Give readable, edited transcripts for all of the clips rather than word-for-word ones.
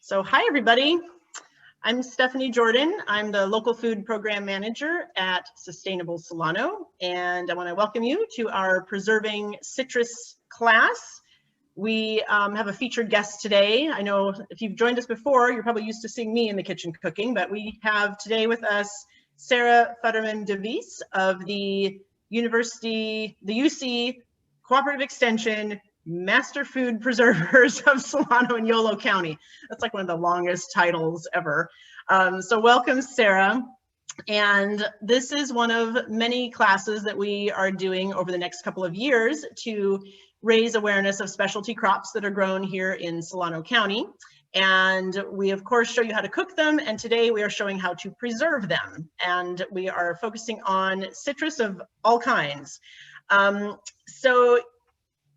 So hi, everybody. I'm Stephanie Jordan. I'm the local food program manager at Sustainable Solano, and I want to welcome you to our Preserving Citrus class. We have a featured guest today. I know if you've joined us before, you're probably used to seeing me in the kitchen cooking, but we have today with us Sarah Futterman-Devies of the UC Cooperative Extension Master Food Preservers of Solano and Yolo County. That's like one of the longest titles ever. So welcome, Sarah. And this is one of many classes that we are doing over the next couple of years to raise awareness of specialty crops that are grown here in Solano County. And we, of course, show you how to cook them. And today we are showing how to preserve them. And we are focusing on citrus of all kinds. So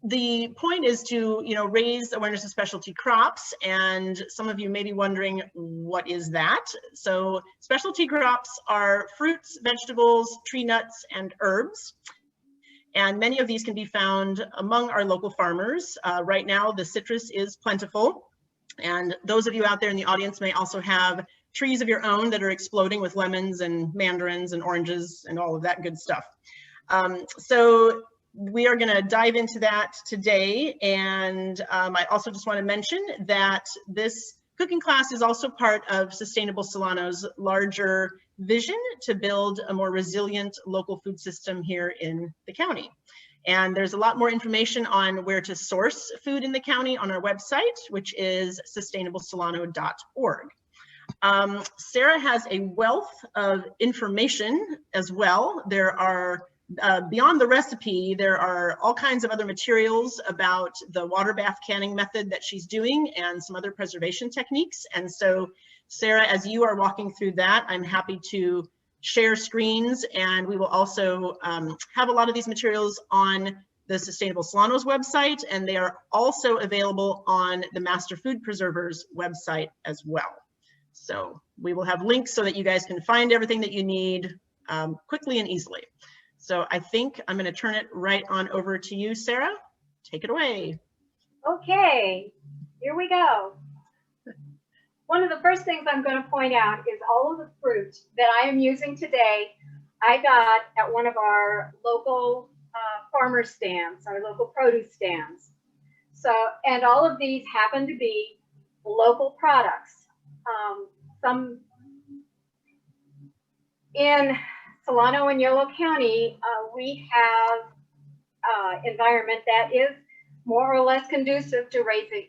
the point is to, raise awareness of specialty crops, and some of you may be wondering, what is that? So specialty crops are fruits, vegetables, tree nuts, and herbs. And many of these can be found among our local farmers. Right now, the citrus is plentiful. And those of you out there in the audience may also have trees of your own that are exploding with lemons and mandarins and oranges and all of that good stuff. So we are going to dive into that today. And I also just want to mention that this cooking class is also part of Sustainable Solano's larger vision to build a more resilient local food system here in the county. And there's a lot more information on where to source food in the county on our website, which is sustainablesolano.org. Sarah has a wealth of information as well. There are beyond the recipe, there are all kinds of other materials about the water bath canning method that she's doing and some other preservation techniques. And so, Sarah, as you are walking through that, I'm happy to share screens, and we will also have a lot of these materials on the Sustainable Solano's website, and they are also available on the Master Food Preservers website as well. So we will have links so that you guys can find everything that you need quickly and easily. So I think I'm going to turn it right on over to you, Sarah. Take it away. Okay, here we go. One of the first things I'm going to point out is all of the fruit that I am using today, I got at one of our local farmer stands, our local produce stands. So, and all of these happen to be local products. Some in Solano and Yolo County, we have environment that is more or less conducive to raising,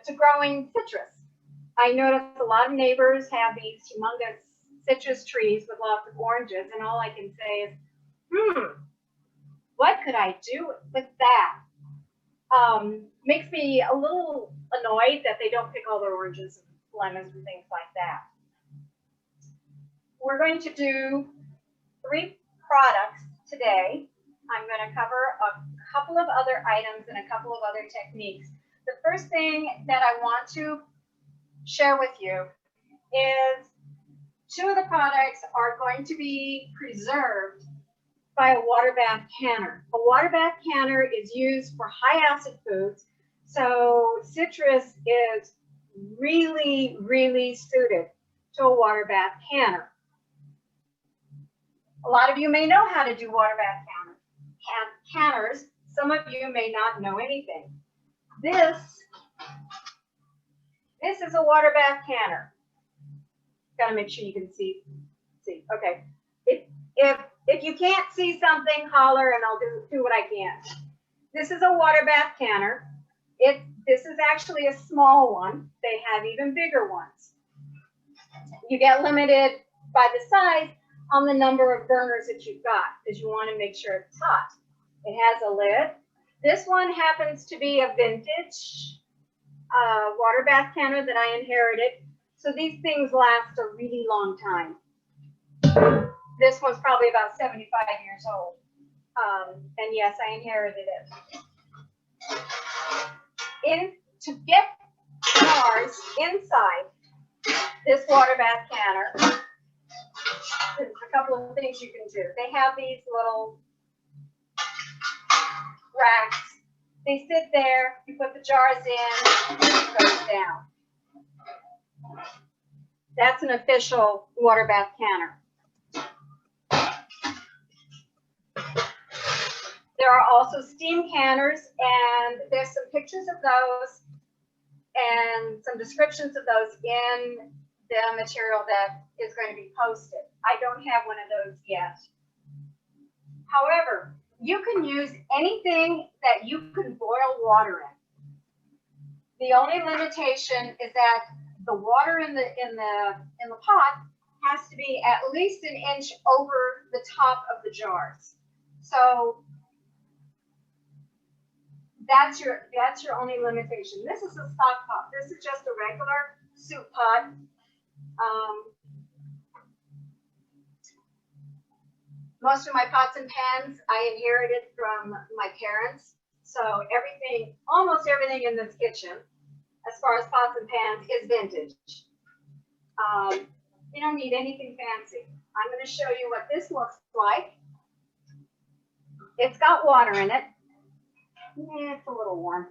to growing citrus. I notice a lot of neighbors have these humongous citrus trees with lots of oranges, and all I can say is, what could I do with that? Makes me a little annoyed that they don't pick all their oranges and lemons and things like that. We're going to do 3 products today. I'm going to cover a couple of other items and a couple of other techniques. The first thing that I want to share with you is 2 of the products are going to be preserved by a water bath canner. A water bath canner is used for high acid foods, so citrus is really, really suited to a water bath canner. A lot of you may know how to do water bath canners. Some of you may not know anything. This is a water bath canner. Got to make sure you can see. Okay. If you can't see something, holler and I'll do what I can. This is a water bath canner. This is actually a small one. They have even bigger ones. You get limited by the size on the number of burners that you've got, because you want to make sure it's hot. It has a lid. This one happens to be a vintage water bath canner that I inherited. So these things last a really long time. This one's probably about 75 years old. And yes, I inherited it. To get jars inside this water bath canner, there's a couple of things you can do. They have these little racks. They sit there, you put the jars in, and it goes down. That's an official water bath canner. There are also steam canners, and there's some pictures of those and some descriptions of those in the material that is going to be posted. I don't have one of those yet. However, you can use anything that you can boil water in. The only limitation is that the water in the pot has to be at least an inch over the top of the jars. So that's your only limitation. This is a stock pot. This is just a regular soup pot. Most of my pots and pans I inherited from my parents. So everything, almost everything in this kitchen, as far as pots and pans, is vintage. You don't need anything fancy. I'm going to show you what this looks like. It's got water in it. It's a little warm.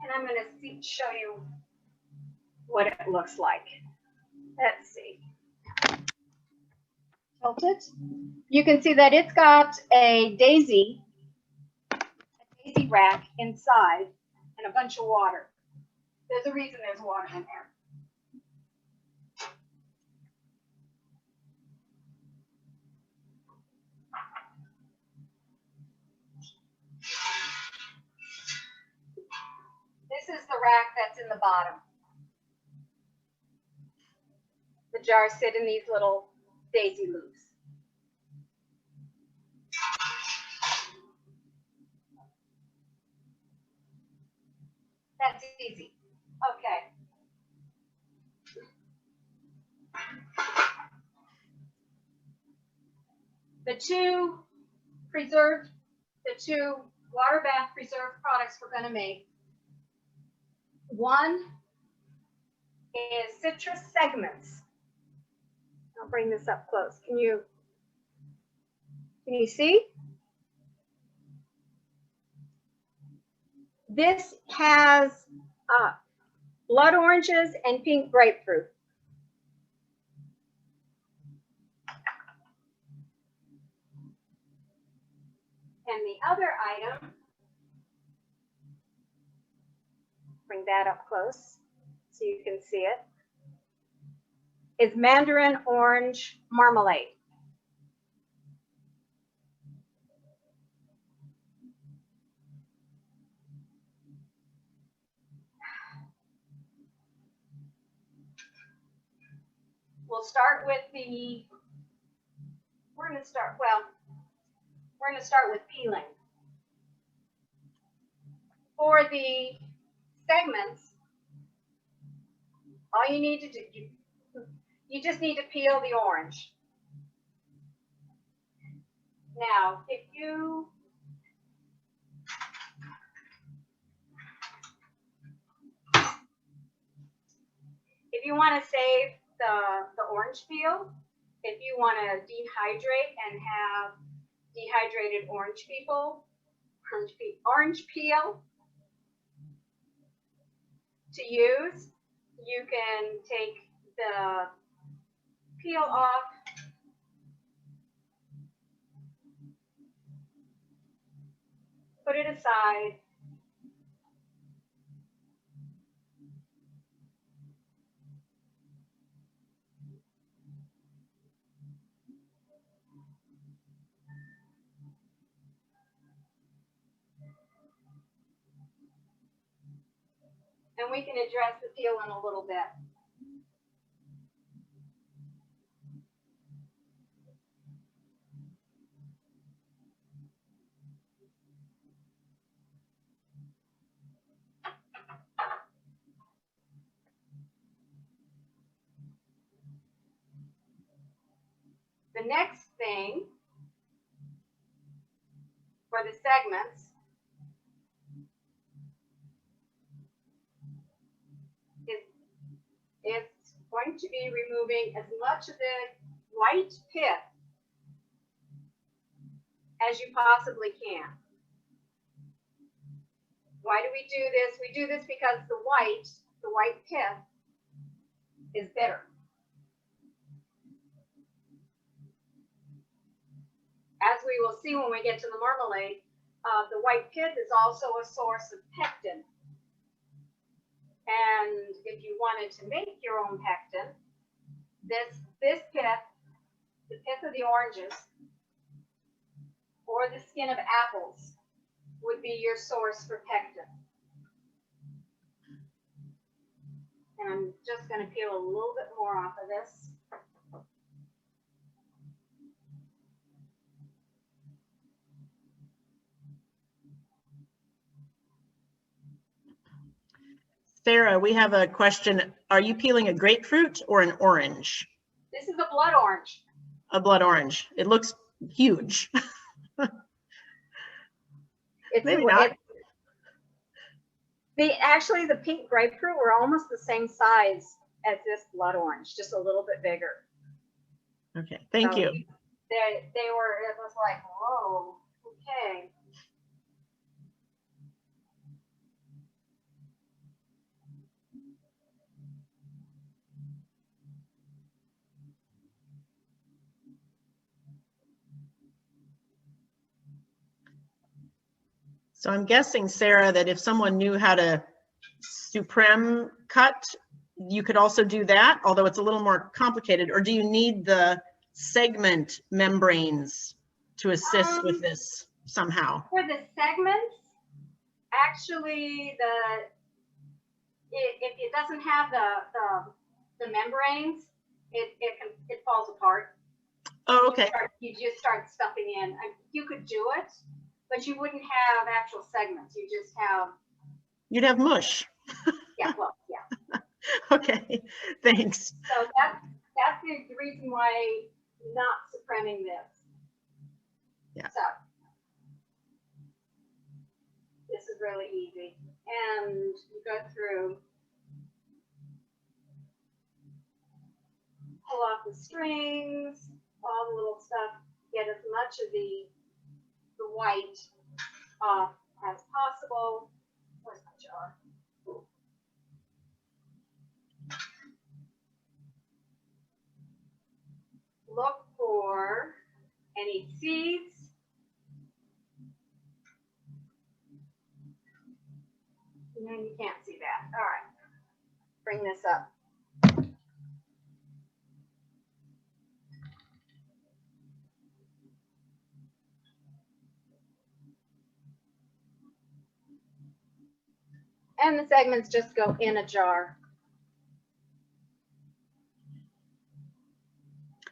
And I'm going to show you what it looks like. Let's see. Tilt it. You can see that it's got a daisy rack inside and a bunch of water. There's a reason there's water in there. This is the rack that's in the bottom. The jars sit in these little daisy loops. That's easy. Okay. The two water bath preserved products we're going to make. One is citrus segments. I'll bring this up close. Can you see? This has blood oranges and pink grapefruit. And the other item, bring that up close so you can see it, is mandarin orange marmalade. We'll start with we're going to start with peeling. For the segments, all you need to do, you just need to peel the orange. Now, if you want to save the orange peel, if you want to dehydrate and have dehydrated orange peel to use, you can take the peel off, put it aside, and we can address the peel in a little bit. The next thing for the segments is it's going to be removing as much of the white pith as you possibly can. Why do we do this? We do this because the white pith is bitter. As we will see when we get to the marmalade, the white pith is also a source of pectin. And if you wanted to make your own pectin, this pith, the pith of the oranges, or the skin of apples would be your source for pectin. And I'm just going to peel a little bit more off of this. Sarah, we have a question. Are you peeling a grapefruit or an orange? This is a blood orange. A blood orange. It looks huge. Maybe not. Actually, the pink grapefruit were almost the same size as this blood orange, just a little bit bigger. Okay, thank you. They were, it was like, whoa, okay. So I'm guessing, Sarah, that if someone knew how to supreme cut, you could also do that, although it's a little more complicated. Or do you need the segment membranes to assist with this somehow? For the segments, actually, if it doesn't have the membranes, it falls apart. Oh, okay. You just start stuffing in. You could do it, but you wouldn't have actual segments. You just have. You'd have mush. Yeah, well, yeah. Okay, thanks. So that's the reason why not supreming this. Yeah. So this is really easy, and you go through, pull off the strings, all the little stuff, get as much of the white off as possible. Where's my jar? Look for any seeds. No, you can't see that. All right. Bring this up. And the segments just go in a jar.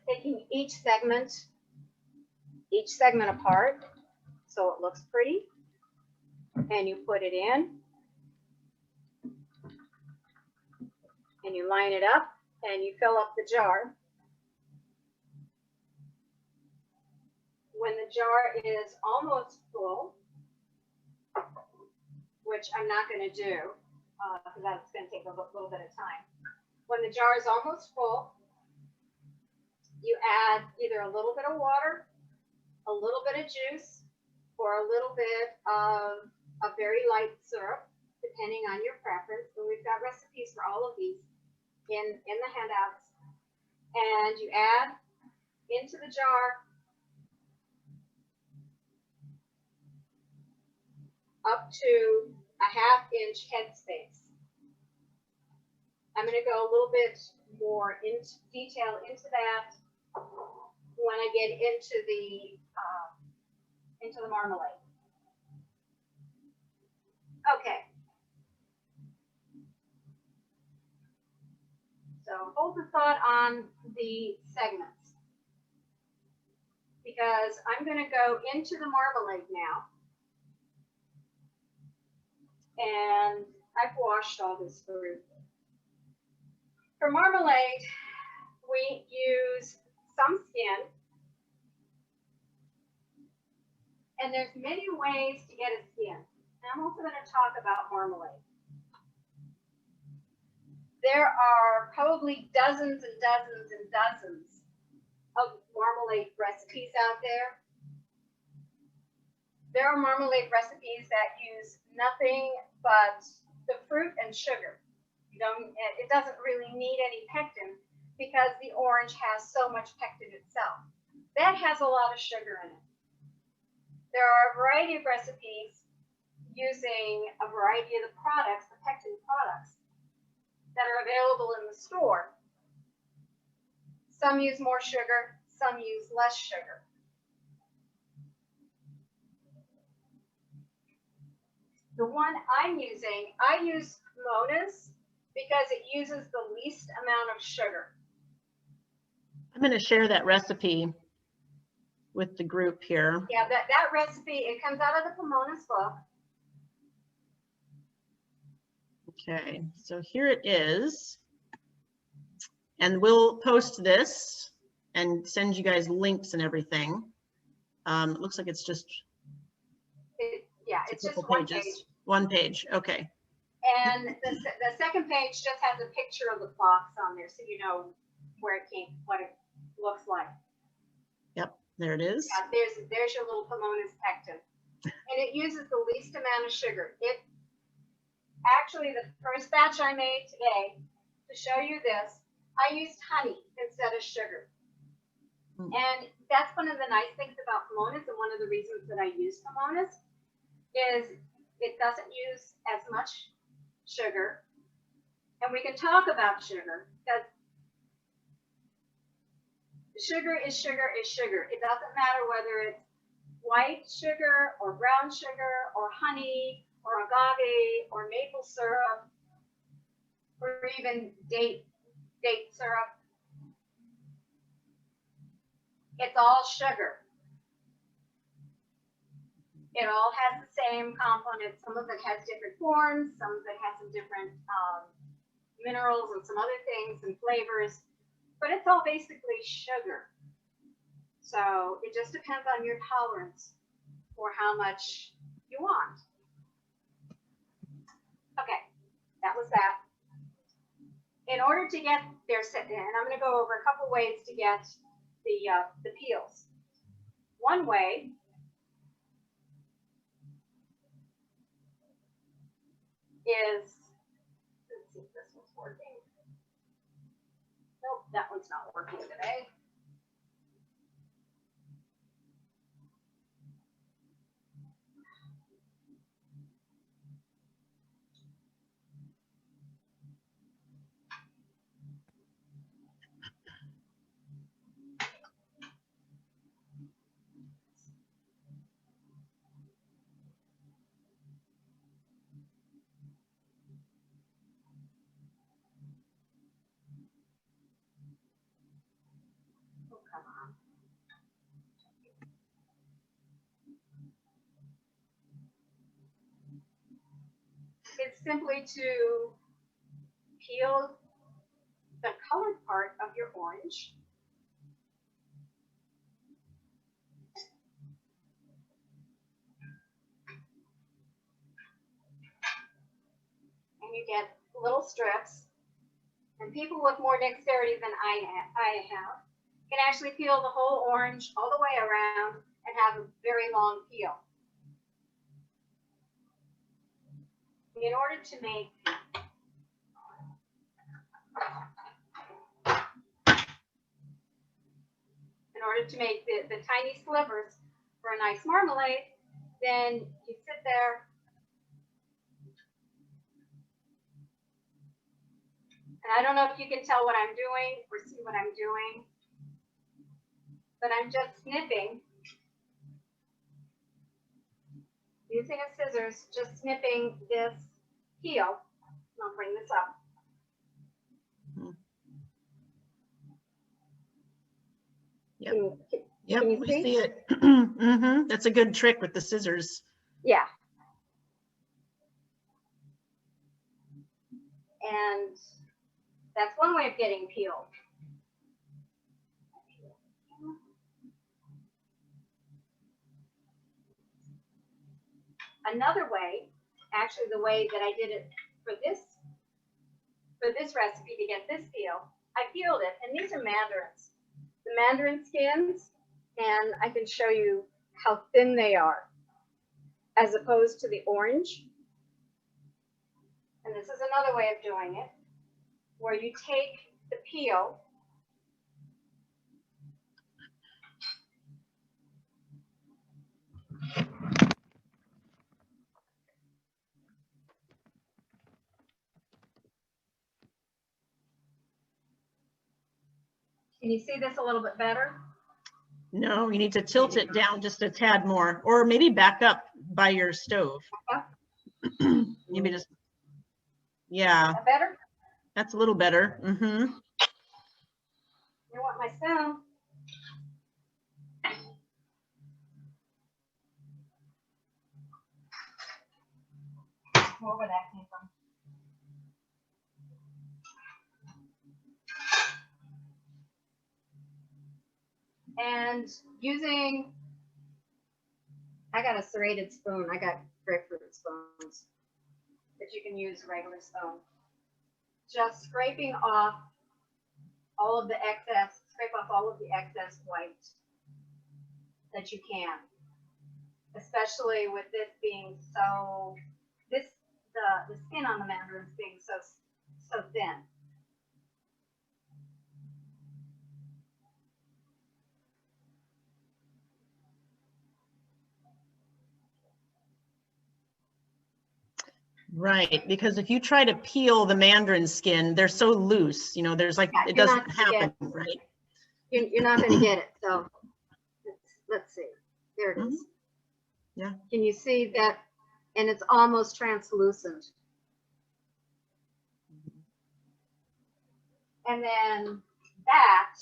Taking each segment apart so it looks pretty, and you put it in and you line it up and you fill up the jar. When the jar is almost full, which I'm not going to do because that's going to take a little bit of time. When the jar is almost full, you add either a little bit of water, a little bit of juice, or a little bit of a very light syrup, depending on your preference. So we've got recipes for all of these in the handouts. And you add into the jar up to a 1/2 inch headspace. I'm going to go a little bit more into detail into that when I get into the marmalade. Okay. So hold the thought on the segments, because I'm going to go into the marmalade now. And I've washed all this fruit. For marmalade, we use some skin. And there's many ways to get a skin. And I'm also going to talk about marmalade. There are probably dozens and dozens and dozens of marmalade recipes out there. There are marmalade recipes that use nothing but the fruit and sugar. It doesn't really need any pectin because the orange has so much pectin itself. That has a lot of sugar in it. There are a variety of recipes using a variety of the products, the pectin products, that are available in the store. Some use more sugar, some use less sugar. The one I'm using, I use Mona's because it uses the least amount of sugar. I'm going to share that recipe with the group here. Yeah, that recipe, it comes out of the Pomona's book. Okay, so here it is. And we'll post this and send you guys links and everything. It looks like it's just it's just one page. One page, okay. And the second page just has a picture of the box on there, so you know where it came, what it looks like. Yep, there it is. Yeah, there's your little Pomona's pectin, and it uses the least amount of sugar. It actually, the first batch I made today, to show you this, I used honey instead of sugar. And that's one of the nice things about Pomona's, and one of the reasons that I use Pomona's is it doesn't use as much sugar. And we can talk about sugar, because sugar is sugar is sugar. It doesn't matter whether it's white sugar or brown sugar or honey or agave or maple syrup or even date syrup. It's all sugar. It all has the same components. Some of it has different forms. Some of it has some different minerals and some other things and flavors. But it's all basically sugar. So it just depends on your tolerance for how much you want. Okay, that was that. In order to get their set in, I'm going to go over a couple ways to get the peels. One way is, let's see if this one's working. Nope, that one's not working today. It's simply to peel the colored part of your orange. And you get little strips. And people with more dexterity than I have can actually peel the whole orange all the way around and have a very long peel. In order to make the tiny slivers for a nice marmalade, then you sit there and I don't know if you can tell what I'm doing or see what I'm doing, but I'm just snipping, using a scissors, just snipping this peel. I'll bring this up. Yep, we see it. That's a good trick with the scissors. Yeah. And that's one way of getting peeled. Another way, actually the way that I did it for this recipe to get this peel, I peeled it, and these are mandarins. The mandarin skins, and I can show you how thin they are. as opposed to the orange. And this is another way of doing it, where you take the peel Can you see this a little bit better? No, you need to tilt it down just a tad more, or maybe back up by your stove. Maybe just, yeah. Is that better? That's a little better. Mm-hmm. You want my spoon? Where that came from. And using, I got a serrated spoon. I got grapefruit spoons, but you can use a regular spoon. Just scraping off all of the excess, scrape off all of the excess white that you can, especially with this being so, the skin on the mandarins being so thin. Right, because if you try to peel the mandarin skin, they're so loose, you know, there's like, Yeah, it doesn't happen, right? You're not going to get it. So let's see. There it is. Yeah. Can you see that? And it's almost translucent. And then that,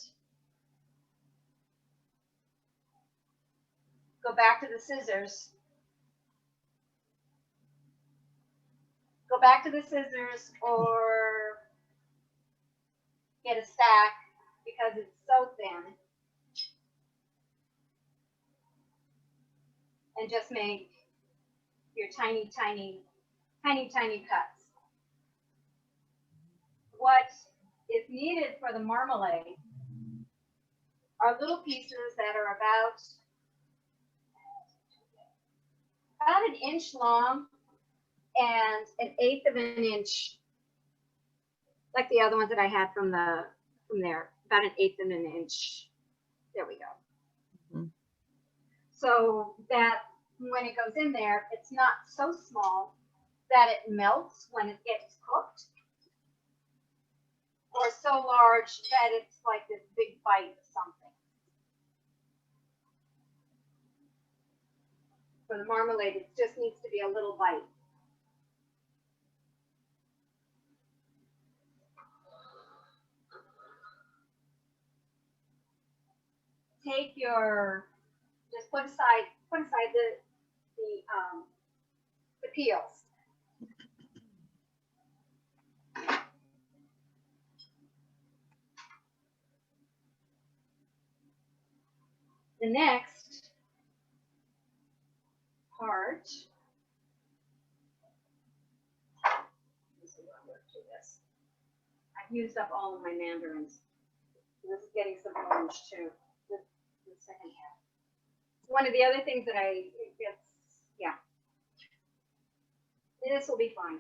go back to the scissors. Go back to the scissors or get a stack because it's so thin. And just make your tiny, tiny, tiny, tiny cuts. What is needed for the marmalade are little pieces that are about an inch long and 1/8 of an inch, like the other ones that I had from there, about 1/8 of an inch. There we go. Mm-hmm. So that when it goes in there, it's not so small that it melts when it gets cooked, or so large that it's like this big bite of something. For the marmalade, it just needs to be a little bite. Take your, just put aside the peels. The next part, let's see what I'm going to do this. I've used up all of my mandarins. This is getting some orange too. The second half. One of the other things that yeah. This will be fine.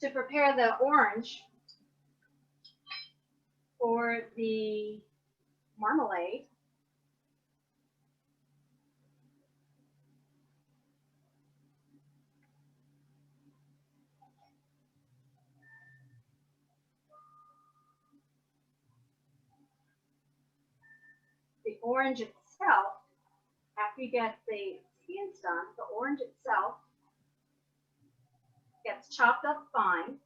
To prepare the orange for the marmalade, the orange itself, after you get the skins done, the orange itself gets chopped up fine.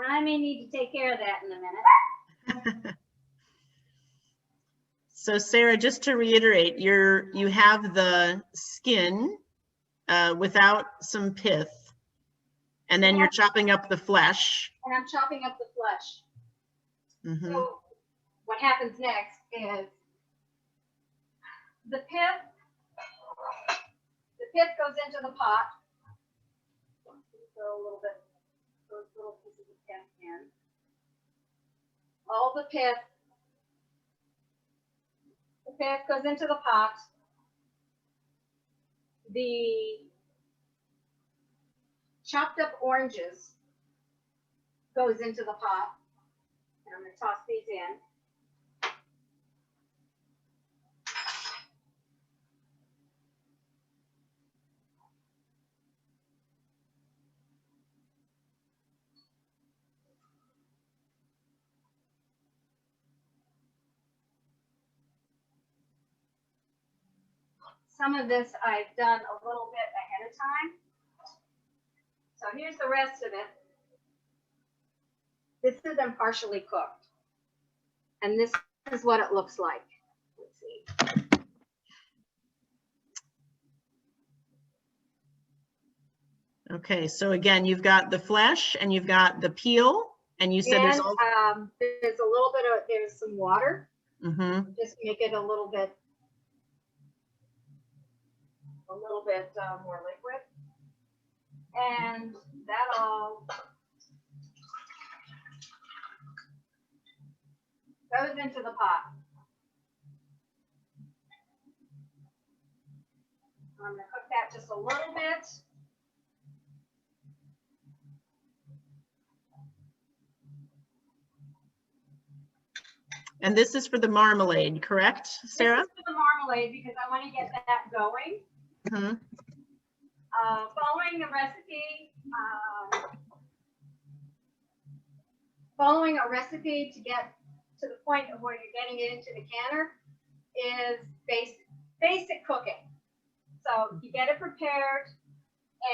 I may need to take care of that in a minute. So Sarah, just to reiterate, you have the skin without some pith, and then you're chopping up the flesh. And I'm chopping up the flesh. Mm-hmm. So what happens next is the pith goes into the pot. Throw a little bit, those little pieces of pith in. All the pith goes into the pot. The chopped up oranges goes into the pot. And I'm going to toss these in. Some of this I've done a little bit ahead of time. So here's the rest of it. This is them partially cooked. And this is what it looks like. Let's see. Okay, so again, you've got the flesh and you've got the peel, and you said and, there's also there's a little bit of, there's some water. Mm-hmm. Just make it a little bit more liquid. And that all goes into the pot. I'm going to cook that just a little bit. And this is for the marmalade, correct, Sarah? This is for the marmalade because I want to get that going. Mm-hmm. Following a recipe to get to the point of where you're getting it into the canner is basic cooking. So you get it prepared,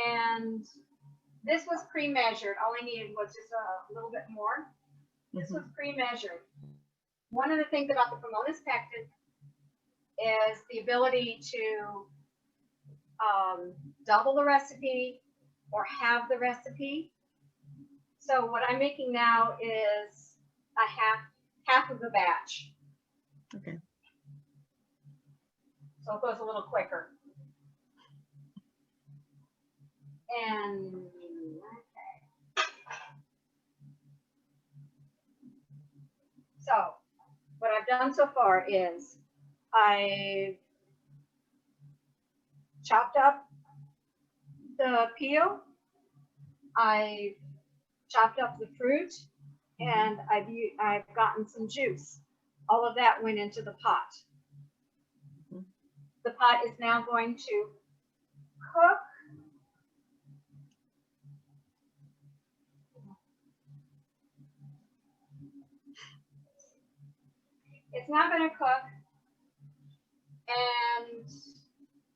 and this was pre-measured. All I needed was just a little bit more. This was pre-measured. One of the things about the Pomona's pectin is the ability to double the recipe or have the recipe. So what I'm making now is a half of the batch. Okay. So it goes a little quicker. And okay. So what I've done so far is I've chopped up the peel, I've chopped up the fruit, and I've gotten some juice. All of that went into the pot. The pot is now going to cook. It's not going to cook. And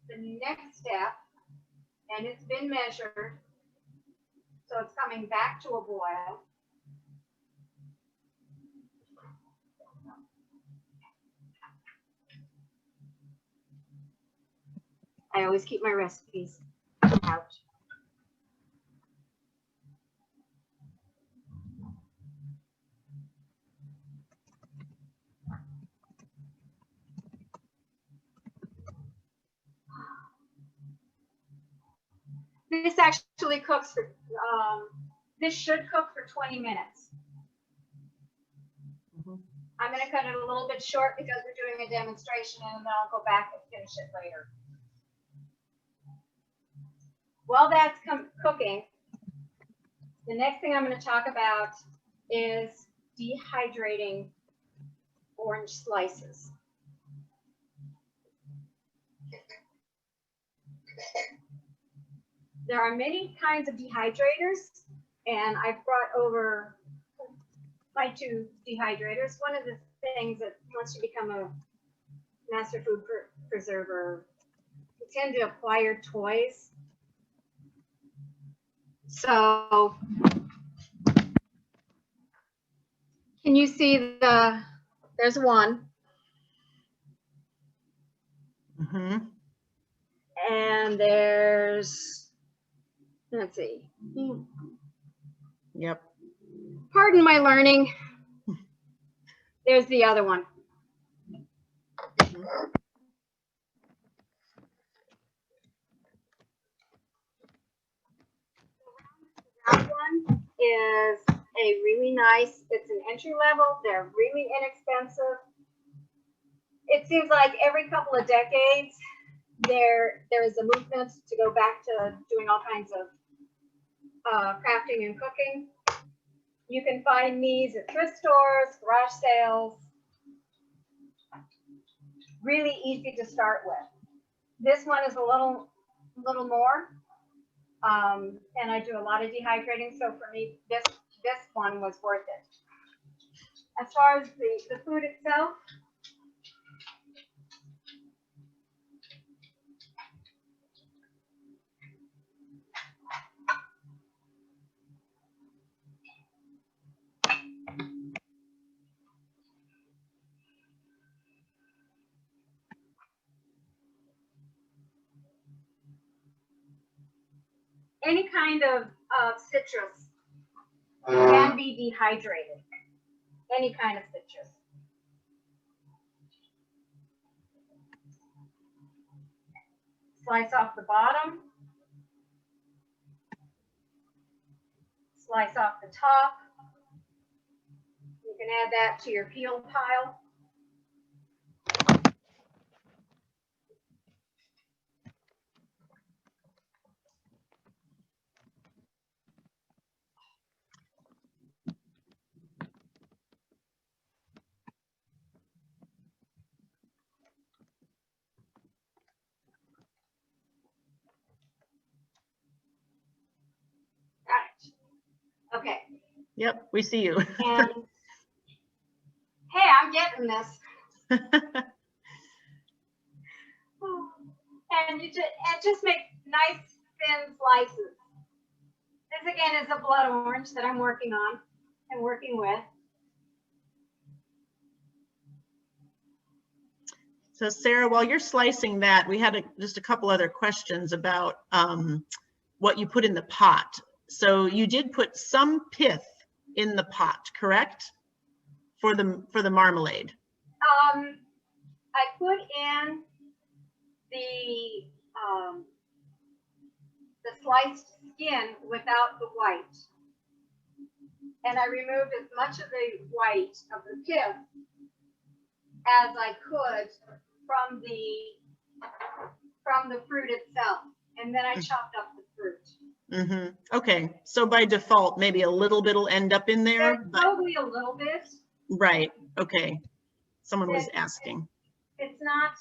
the next step, and it's been measured, so it's coming back to a boil. I always keep my recipes out. This actually cooks for, this should cook for 20 minutes. I'm going to cut it a little bit short because we're doing a demonstration, and then I'll go back and finish it later. While that's cooking, the next thing I'm going to talk about is dehydrating orange slices. There are many kinds of dehydrators, and I've brought over my two dehydrators. One of the things that once you become a master food preserver, you tend to acquire toys. So can you see there's one. Mm-hmm. And there's, let's see. Yep. Pardon my learning. There's the other one. That one is a really nice, it's an entry level. They're really inexpensive. It seems like every couple of decades, there is a movement to go back to doing all kinds of crafting and cooking. You can find these at thrift stores, garage sales. Really easy to start with. This one is a little more, and I do a lot of dehydrating. So for me, this one was worth it. As far as the food itself, any kind of citrus can be dehydrated. Any kind of citrus. Slice off the bottom. Slice off the top. You can add that to your peel pile. Okay. Yep, we see you. And hey, I'm getting this. And just make nice thin slices. This again is a blood orange that I'm working on and working with. So Sarah, while you're slicing that, we had just a couple other questions about what you put in the pot. So you did put some pith in the pot, correct? For the marmalade. I put in the sliced skin without the white, and I removed as much of the white of the pith as I could from the fruit itself, and then I chopped up the fruit. Mm-hmm. Okay, so by default, maybe a little bit will end up in there. Probably a little bit. Right. Okay. Someone was asking. It's not.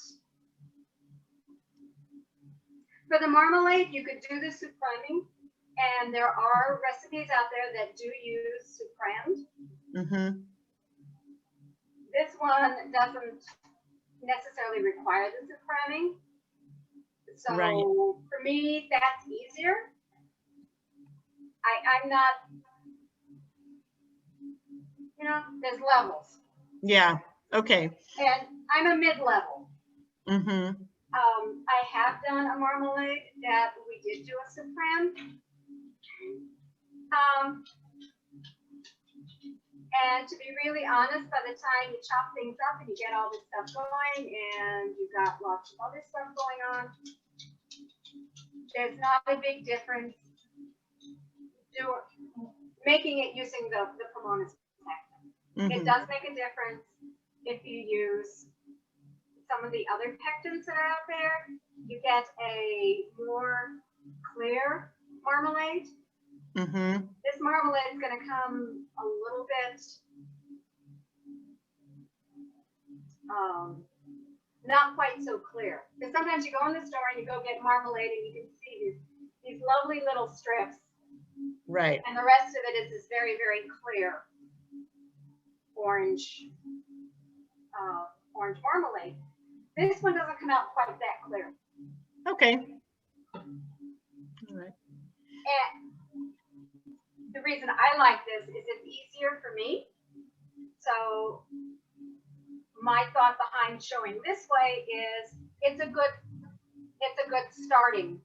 For the marmalade, you could do the soup priming, and there are recipes out there that do use soup primed. Mm-hmm. This one doesn't necessarily require the soup priming. So right. For me, that's easier. I'm not, there's levels. Yeah. Okay. And I'm a mid-level. Mm-hmm. I have done a marmalade that we did do a soup prim. And to be really honest, by the time you chop things up and you get all this stuff going and you've got lots of other stuff going on, there's not a big difference making it using the Pomona pectin. Mm-hmm. It does make a difference if you use some of the other pectins that are out there. You get a more clear marmalade. Mm-hmm. This marmalade is going to come a little bit not quite so clear. Because sometimes you go in the store and you go get marmalade and you can see these lovely little strips. Right. And the rest of it is this very, very clear orange marmalade. This one doesn't come out quite that clear. Okay. All right. And the reason I like this is it's easier for me. So my thought behind showing this way is it's a good starting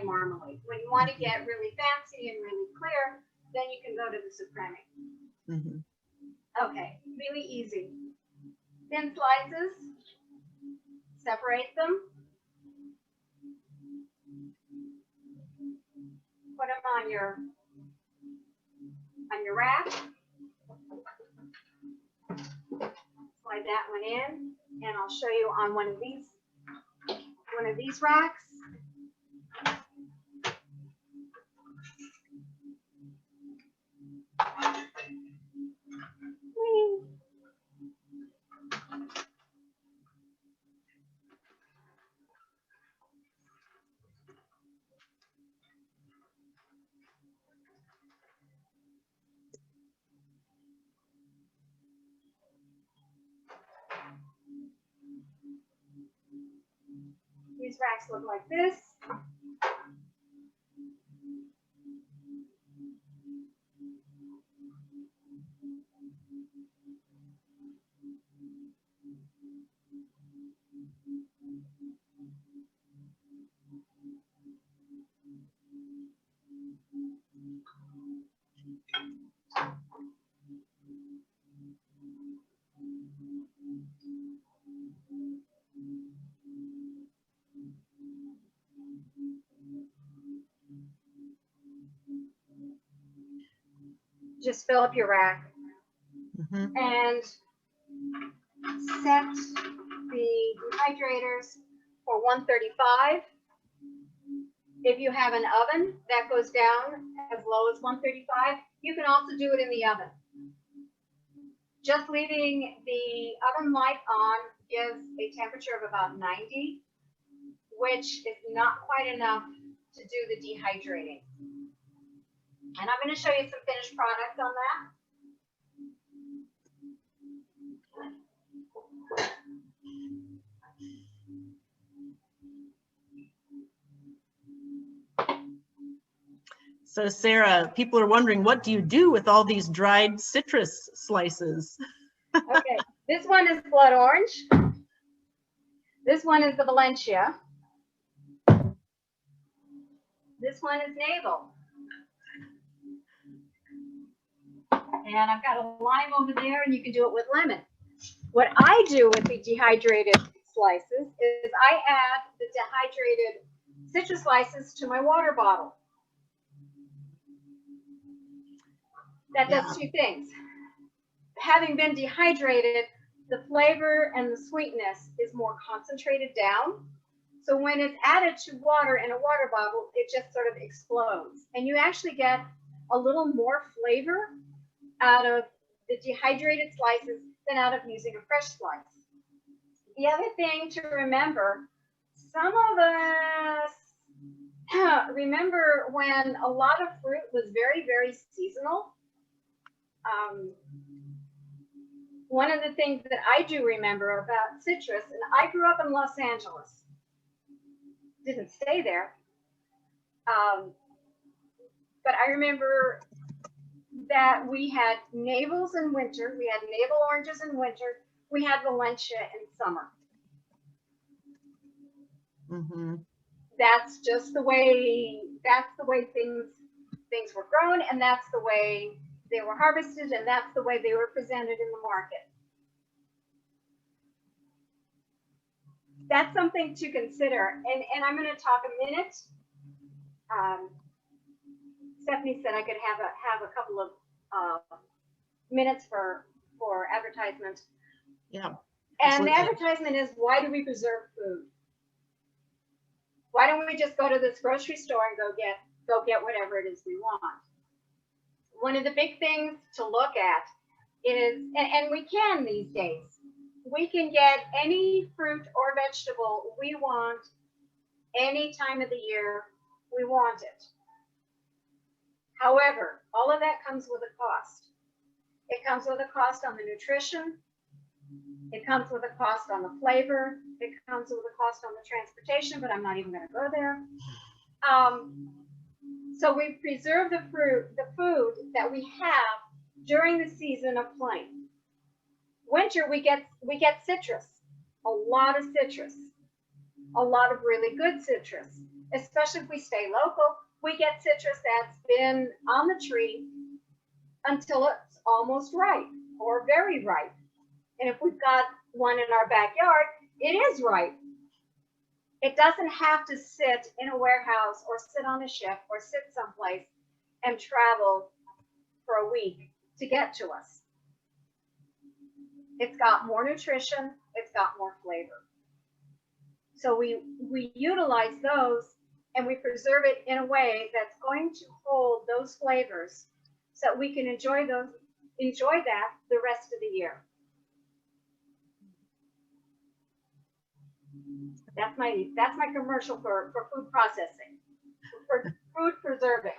marmalade. When you want to get really fancy and really clear, then you can go to the soup priming. Mm-hmm. Okay, really easy. Thin slices, separate them, put them on your rack. Slide that one in, and I'll show you on one of these racks. These racks look like this. Just fill up your rack and set the dehydrators for 135. If you have an oven that goes down as low as 135, you can also do it in the oven. Just leaving the oven light on gives a temperature of about 90, which is not quite enough to do the dehydrating. And I'm going to show you some finished product on that. So Sarah, people are wondering, what do you do with all these dried citrus slices? Okay, this one is blood orange. This one is the Valencia. This one is navel. And I've got a lime over there, and you can do it with lemon. What I do with the dehydrated slices is I add the dehydrated citrus slices to my water bottle. That does two things. Having been dehydrated, the flavor and the sweetness is more concentrated down. So when it's added to water in a water bottle, it just sort of explodes. And you actually get a little more flavor out of the dehydrated slices than out of using a fresh slice. The other thing to remember, some of us remember when a lot of fruit was very, very seasonal. One of the things that I do remember about citrus, and I grew up in Los Angeles, didn't stay there, but I remember that we had navels in winter, we had navel oranges in winter, we had Valencia in summer. That's just the way, things were grown, and that's the way they were harvested, and that's the way they were presented in the market. That's something to consider, and I'm going to talk a minute. Stephanie said I could have a couple of minutes for advertisement. Yeah. And the advertisement is, why do we preserve food? Why don't we just go to this grocery store and go get whatever it is we want? One of the big things to look at is, and we can these days, we can get any fruit or vegetable we want any time of the year we want it. However, all of that comes with a cost. It comes with a cost on the nutrition. It comes with a cost on the flavor. It comes with a cost on the transportation, but I'm not even going to go there. So we preserve the food that we have during the season of plenty. Winter, we get citrus, a lot of citrus, a lot of really good citrus, especially if we stay local. We get citrus that's been on the tree until it's almost ripe. or very ripe. And if we've got one in our backyard, it is ripe. It doesn't have to sit in a warehouse or sit on a ship or sit someplace and travel for a week to get to us. It's got more nutrition, it's got more flavor. So we utilize those and we preserve it in a way that's going to hold those flavors so that we can enjoy that the rest of the year. That's my commercial for food processing, for food preserving.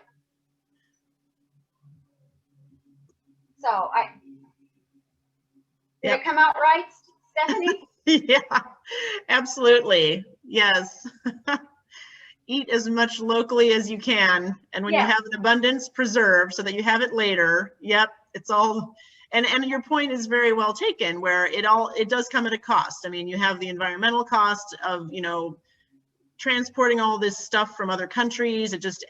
So did it come out right, Stephanie? Yeah, absolutely. Yes. Eat as much locally as you can. And when you have an abundance, preserve so that you have it later. Yep. It's all, and your point is very well taken, where it does come at a cost. I mean, you have the environmental cost of, transporting all this stuff from other countries. It just,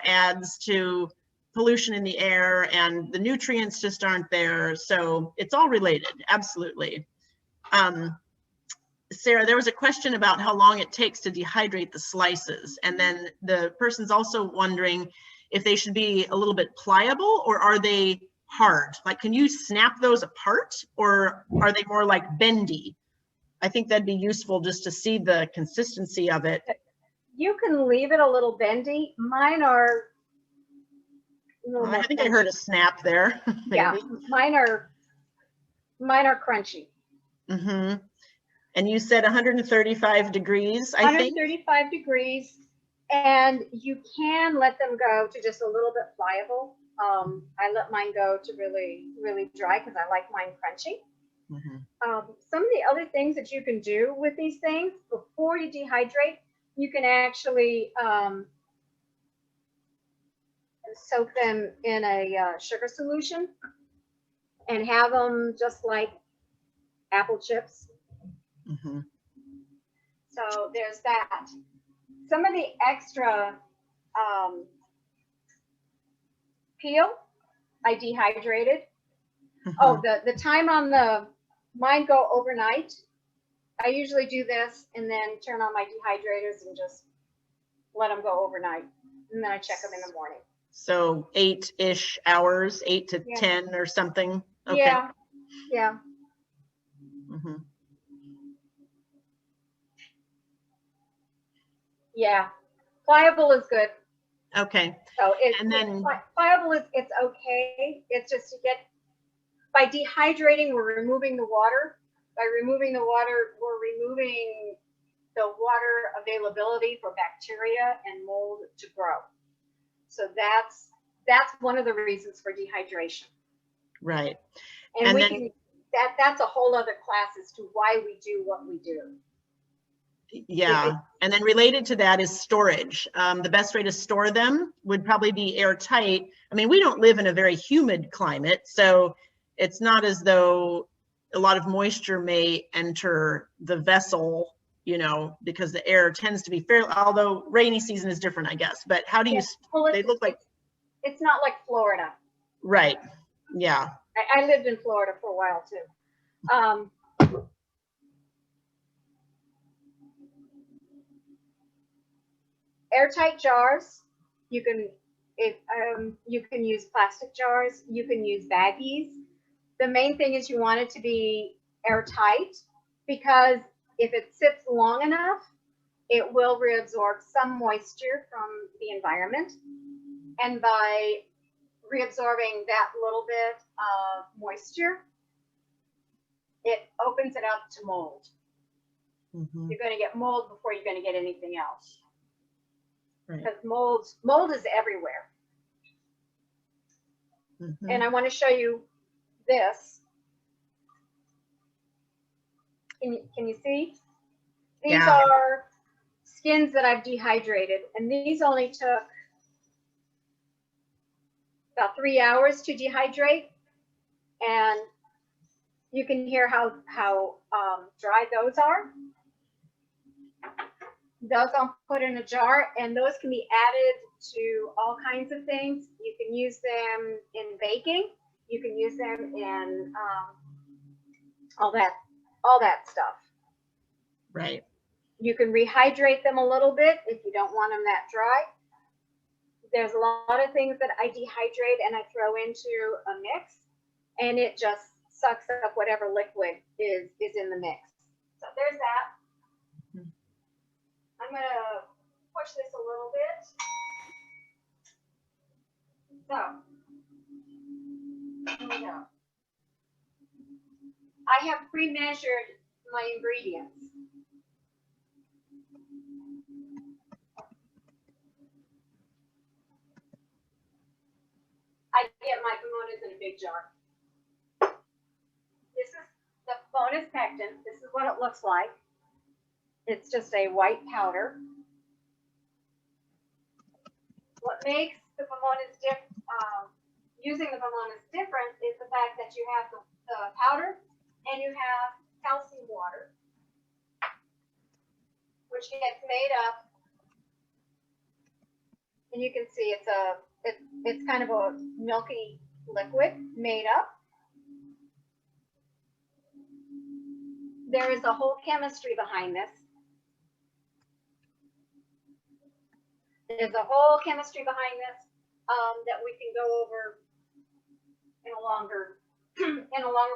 adds to pollution in the air, and the nutrients just aren't there. So it's all related. Absolutely. Sarah, there was a question about how long it takes to dehydrate the slices. And then the person's also wondering if they should be a little bit pliable, or are they hard? Like, can you snap those apart, or are they more like bendy? I think that'd be useful just to see the consistency of it. You can leave it a little bendy. Mine are I think I heard a snap there. Yeah, mine are crunchy. Mm-hmm. And you said 135 degrees, I think? 135 degrees, and you can let them go to just a little bit pliable. I let mine go to really, really dry because I like mine crunchy. Mm-hmm. Some of the other things that you can do with these things before you dehydrate, you can actually soak them in a sugar solution and have them just like apple chips. Mm-hmm. So there's that. Some of the extra peel, I dehydrated. Mm-hmm. Oh, the time on mine go overnight. I usually do this and then turn on my dehydrators and just let them go overnight. And then I check them in the morning. So 8-ish hours, 8 to 10 or something. Okay. Yeah. Yeah. Mm-hmm. Yeah. Pliable is good. Okay. So pliable is, it's okay. It's just by dehydrating, we're removing the water. By removing the water, we're removing the water availability for bacteria and mold to grow. So that's one of the reasons for dehydration. Right. And that's a whole other class as to why we do what we do. Yeah. And then related to that is storage. The best way to store them would probably be airtight. I mean, we don't live in a very humid climate, so it's not as though a lot of moisture may enter the vessel, because the air tends to be fairly, although rainy season is different, I guess. But how do you, they look like? It's not like Florida. Right. Yeah. I lived in Florida for a while too. Airtight jars. You can use plastic jars. You can use baggies. The main thing is you want it to be airtight, because if it sits long enough, it will reabsorb some moisture from the environment. And by reabsorbing that little bit of moisture, it opens it up to mold. Mm-hmm. You're going to get mold before you're going to get anything else. Right. Because mold is everywhere. Mm-hmm. And I want to show you this. Can you see? These are skins that I've dehydrated, and these only took about 3 hours to dehydrate. And you can hear how dry those are. Those I'll put in a jar, and those can be added to all kinds of things. You can use them in baking. You can use them in all that stuff. Right. You can rehydrate them a little bit if you don't want them that dry. There's a lot of things that I dehydrate and I throw into a mix, and it just sucks up whatever liquid is in the mix. So there's that. I'm gonna push this a little bit. So, here we go. I have pre-measured my ingredients. I get my pomonas in a big jar. This is the bonus pectin. This is what it looks like. It's just a white powder. What makes the pomonas using the pomonas different is the fact that you have the powder and you have calcium water, which gets made up, and you can see it's kind of a milky liquid made up. There is a whole chemistry behind this. There's a whole chemistry behind this that we can go over in a longer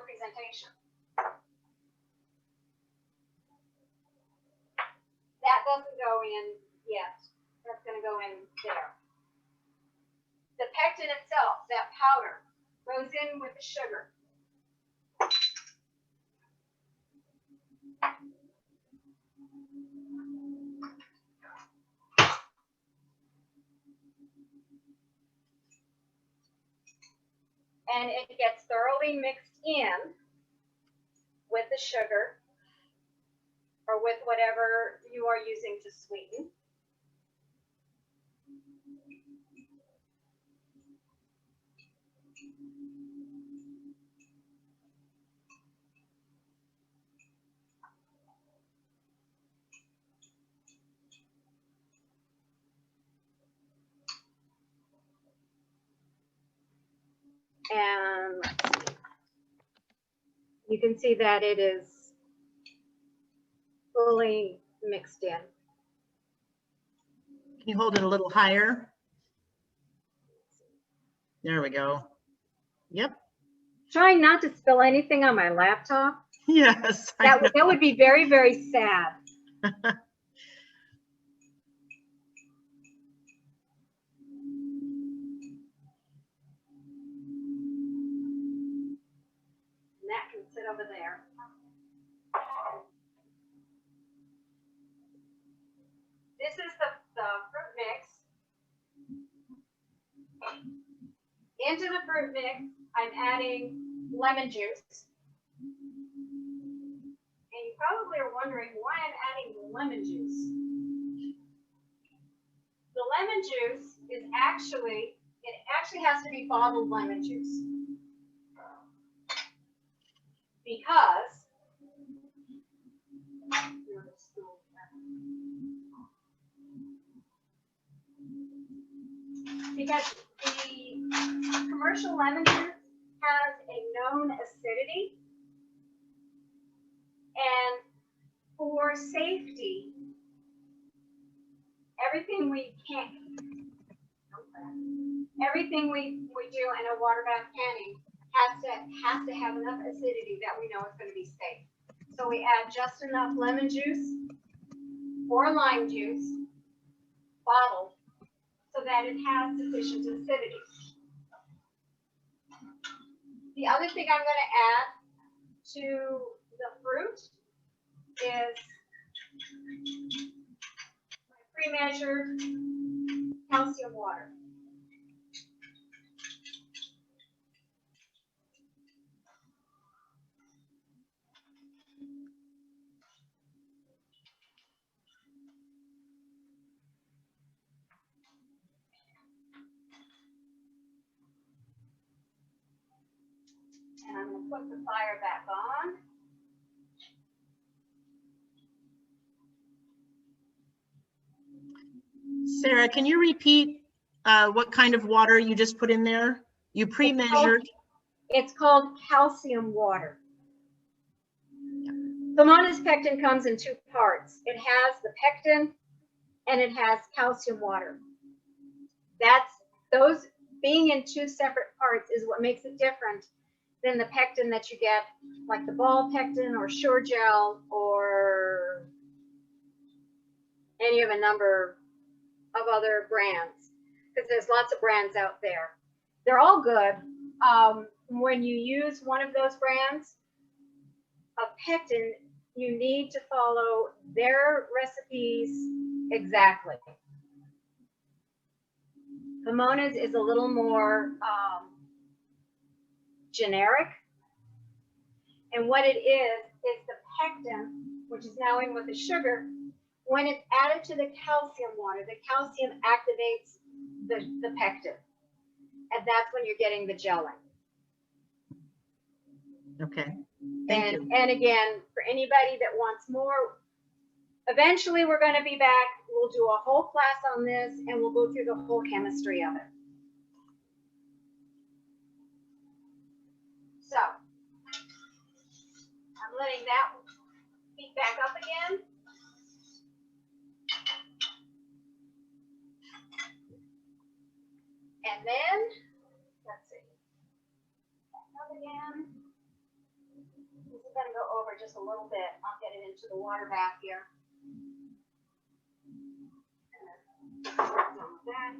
presentation. That doesn't go in yet. That's going to go in there. The pectin itself, that powder, goes in with the sugar. And it gets thoroughly mixed in with the sugar or with whatever you are using to sweeten. And let's see. You can see that it is fully mixed in. Can you hold it a little higher? There we go. Yep. Trying not to spill anything on my laptop. Yes. That would be very, very sad. That can sit over there. This is the fruit mix. Into the fruit mix, I'm adding lemon juice. And you probably are wondering why I'm adding lemon juice. The lemon juice is actually has to be bottled lemon juice. Because the commercial lemon juice has a known acidity, and for safety, everything we do in a water bath canning has to have enough acidity that we know it's going to be safe. So we add just enough lemon juice or lime juice, bottled, so that it has sufficient acidity. The other thing I'm going to add to the fruit is my pre-measured calcium water. And I'm going to put the fire back on. Sarah, can you repeat what kind of water you just put in there? You pre-measured? It's called calcium water. Pomona's pectin comes in two parts. It has the pectin and it has calcium water. Those being in two separate parts is what makes it different than the pectin that you get, like the ball pectin or Sure Gel or any of a number of other brands, because there's lots of brands out there. They're all good. When you use one of those brands of pectin, you need to follow their recipes exactly. Pomona's is a little more generic. And what it is the pectin, which is now in with the sugar. When it's added to the calcium water, the calcium activates the pectin. And that's when you're getting the gelling. Okay. Thank you. And again, for anybody that wants more, eventually we're going to be back. We'll do a whole class on this and we'll go through the whole chemistry of it. So I'm letting that heat back up again. And then, let's see, back up again. This is going to go over just a little bit. I'll get it into the water bath here. That.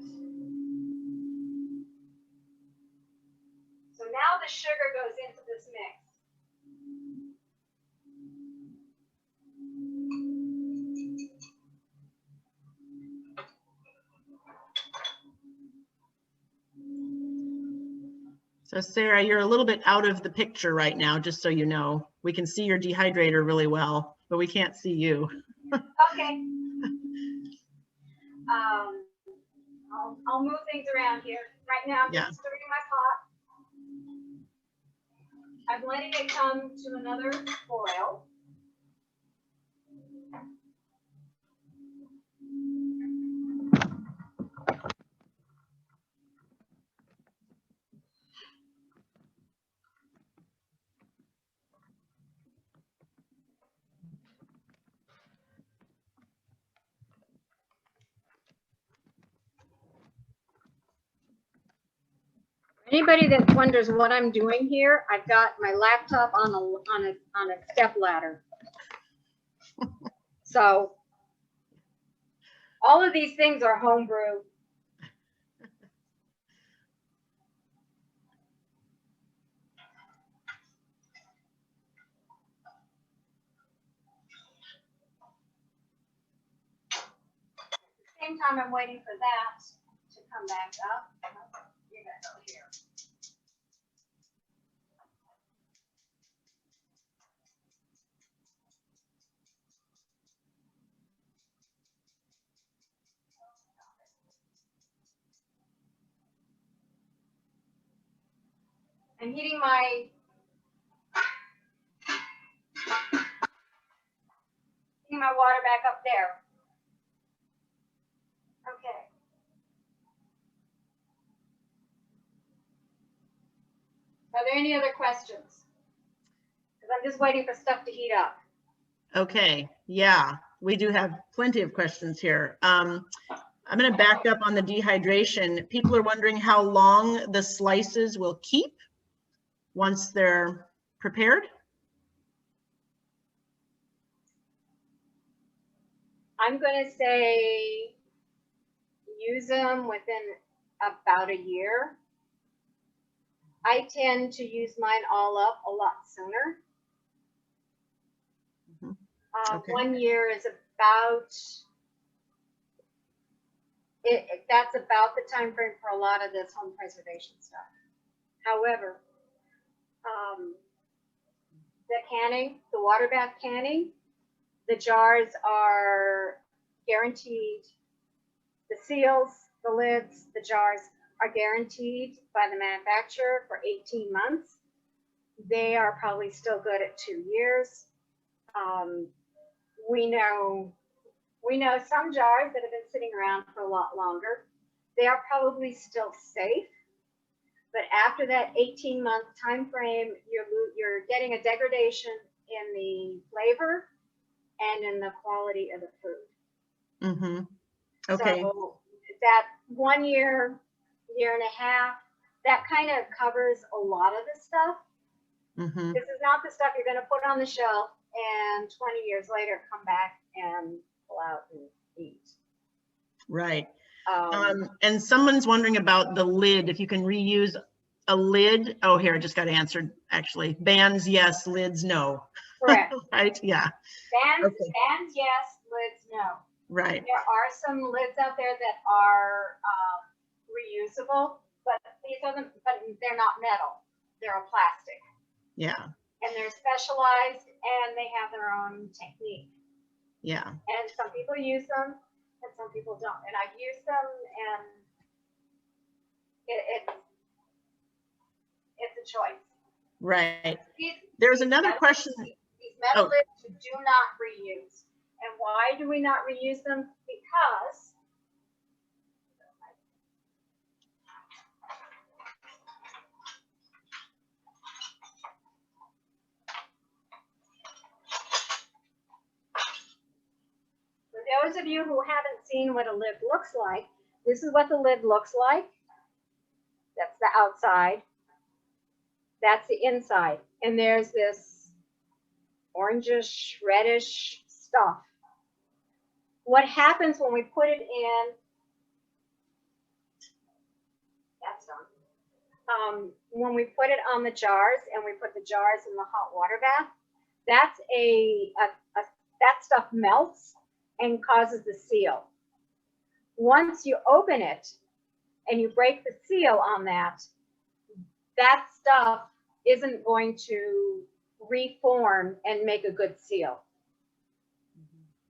So now the sugar goes into this mix. So Sarah, you're a little bit out of the picture right now, just so you know. We can see your dehydrator really well, but we can't see you. Okay. I'll move things around here. Right now I'm just stirring my pot. I'm letting it come to another boil. Anybody that wonders what I'm doing here, I've got my laptop on a step ladder. So all of these things are homebrew. At the same time, I'm waiting for that to come back up. You're gonna go here. I'm heating my water back up there. Okay. Are there any other questions? Because I'm just waiting for stuff to heat up. Okay, yeah, we do have plenty of questions here. I'm going to back up on the dehydration. People are wondering how long the slices will keep once they're prepared. I'm going to say use them within about a year. I tend to use mine all up a lot sooner. Okay. 1 year is about, that's about the time frame for a lot of this home preservation stuff. However, the canning, the water bath canning, the jars are guaranteed. The seals, the lids, the jars are guaranteed by the manufacturer for 18 months. They are probably still good at 2 years. We know some jars that have been sitting around for a lot longer. They are probably still safe, But after that 18-month time frame, you're getting a degradation in the flavor and in the quality of the food. Mm-hmm. Okay. So that 1 year, year and a half, that kind of covers a lot of the stuff. Mm-hmm. This is not the stuff you're going to put on the shelf and 20 years later come back and pull out and eat. Right. And someone's wondering about the lid, if you can reuse a lid. Oh, here, I just got answered, actually. Bands, yes. Lids, no. Correct. Right? Yeah. Bands, Okay. bands, yes. Lids, no. Right. There are some lids out there that are reusable, but they're not metal. They're a plastic. Yeah. And they're specialized and they have their own technique. Yeah. And some people use them and some people don't. And I've used them and it's a choice. Right. There's another question. These metal lids you do not reuse. And why do we not reuse them? Because for those of you who haven't seen what a lid looks like, this is what the lid looks like. That's the outside. That's the inside. And there's this orangish, reddish stuff. What happens when we put it in, that's done. When we put it on the jars and we put the jars in the hot water bath, that's that stuff melts and causes the seal. Once you open it and you break the seal on that, that stuff isn't going to reform and make a good seal.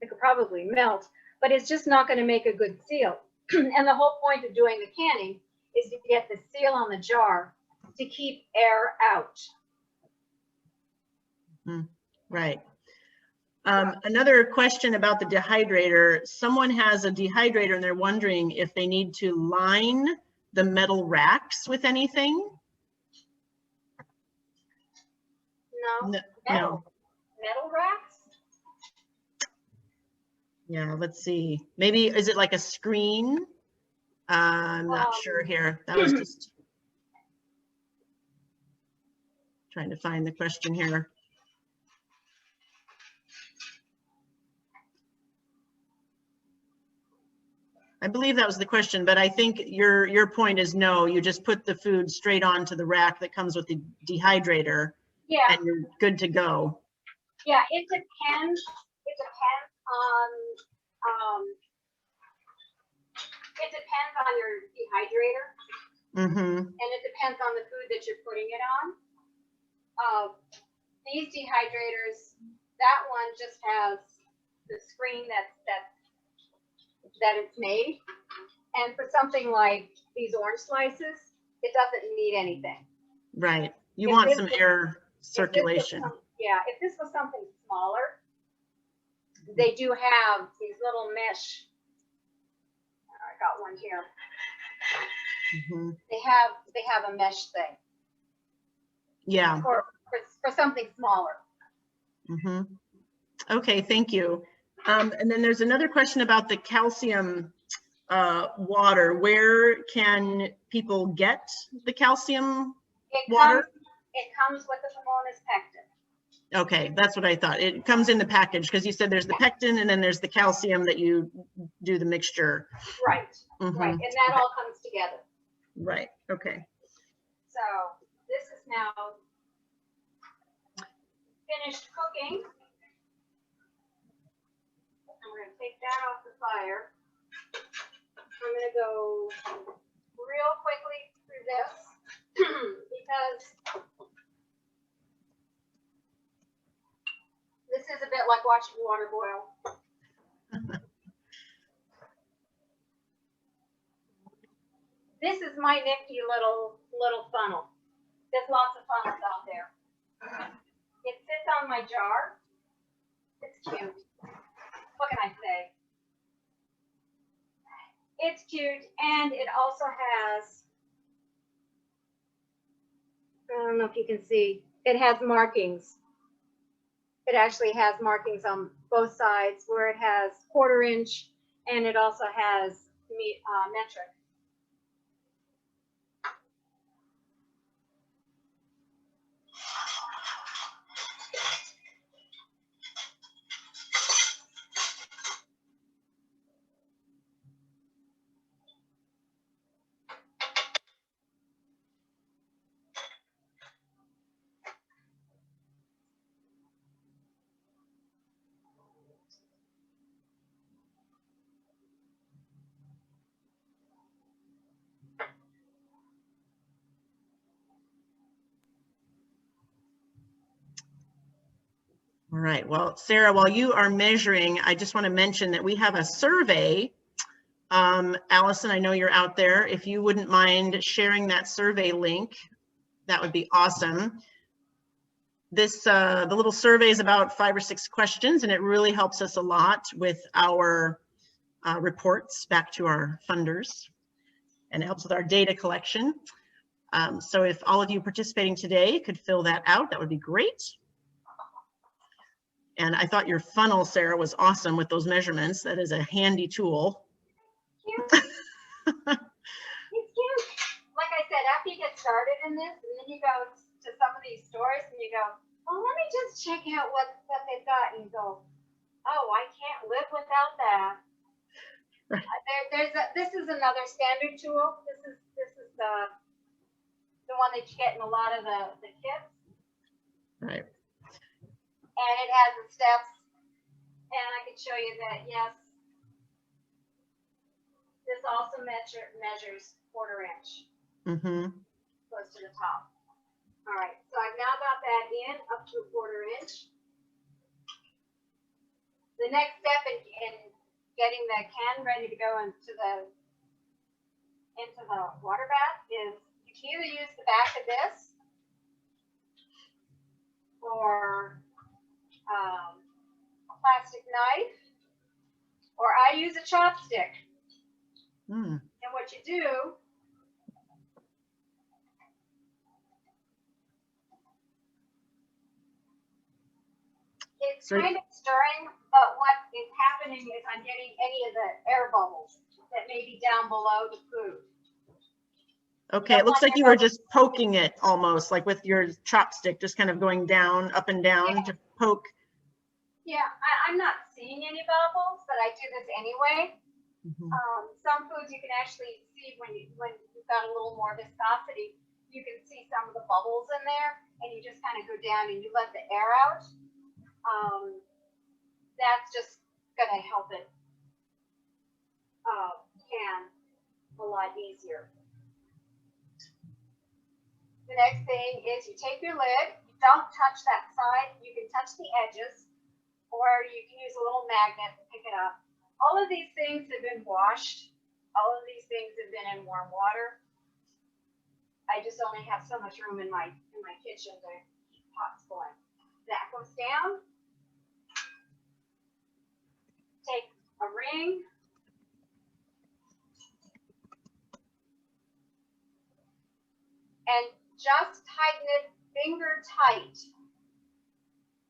It could probably melt, but it's just not going to make a good seal. And the whole point of doing the canning is to get the seal on the jar to keep air out. Right. Another question about the dehydrator. Someone has a dehydrator and they're wondering if they need to line the metal racks with anything. No. No. Metal racks? Yeah, let's see. Maybe, is it like a screen? I'm not sure here. That was just trying to find the question here. I believe that was the question, but I think your point is no, you just put the food straight onto the rack that comes with the dehydrator. Yeah. And you're good to go. Yeah, it depends. It depends on your dehydrator. Mm-hmm. And it depends on the food that you're putting it on. These dehydrators, that one just has the screen that it's made. And for something like these orange slices, it doesn't need anything. Right. You want some air circulation. If this was something smaller, they do have these little mesh. I got one here. Mm-hmm. They have a mesh thing. Yeah. For something smaller. Mm-hmm. Okay, thank you. And then there's another question about the calcium water. Where can people get the calcium water? It comes with the Pomona's pectin. Okay, that's what I thought. It comes in the package because you said there's the pectin and then there's the calcium that you do the mixture. Right, Mm-hmm. right, and that all comes together. Right, okay. So this is now finished cooking. I'm going to take that off the fire. I'm going to go real quickly through this because this is a bit like watching water boil. This is my nifty little funnel. There's lots of funnels out there. It sits on my jar. It's cute. What can I say? It's cute, and it also has I don't know if you can see, it has markings. It actually has markings on both sides where it has 1/4 inch and it also has metric. All right, well, Sarah, while you are measuring, I just want to mention that we have a survey. Allison, I know you're out there. If you wouldn't mind sharing that survey link, that would be awesome. This, the little survey is about 5 or 6 questions, and it really helps us a lot with our reports back to our funders, and it helps with our data collection. So if all of you participating today could fill that out, that would be great. And I thought your funnel, Sarah, was awesome with those measurements. That is a handy tool. Cute. It's cute. Like I said, after you get started in this, and then you go to some of these stores and you go, oh, let me just check out what they've got, and you go, oh, I can't live without that. Right. This is another standard tool. This is the one that you get in a lot of the kits. Right. And it has the steps, and I can show you that, yes, this also measures 1/4 inch. Mm-hmm. Goes to the top. All right, so I've now got that in up to 1/4 inch. The next step in getting the can ready to go into the water bath is you can either use the back of this or a plastic knife, or I use a chopstick. Mm. And what you do it's kind of stirring, but what is happening is I'm getting any of the air bubbles that may be down below the food. Okay, it looks like you were just poking it almost, like with your chopstick, just kind of going down, up and down to poke. Yeah, I'm not seeing any bubbles, but I do this anyway. Mm-hmm. Some foods you can actually see when you've got a little more viscosity, you can see some of the bubbles in there, and you just kind of go down and you let the air out. That's just gonna help it can a lot easier. The next thing is you take your lid, you don't touch that side, you can touch the edges, or you can use a little magnet to pick it up. All of these things have been washed. All of these things have been in warm water. I just only have so much room in my kitchen to keep pots going. That goes down. Take a ring. And just tighten it finger tight.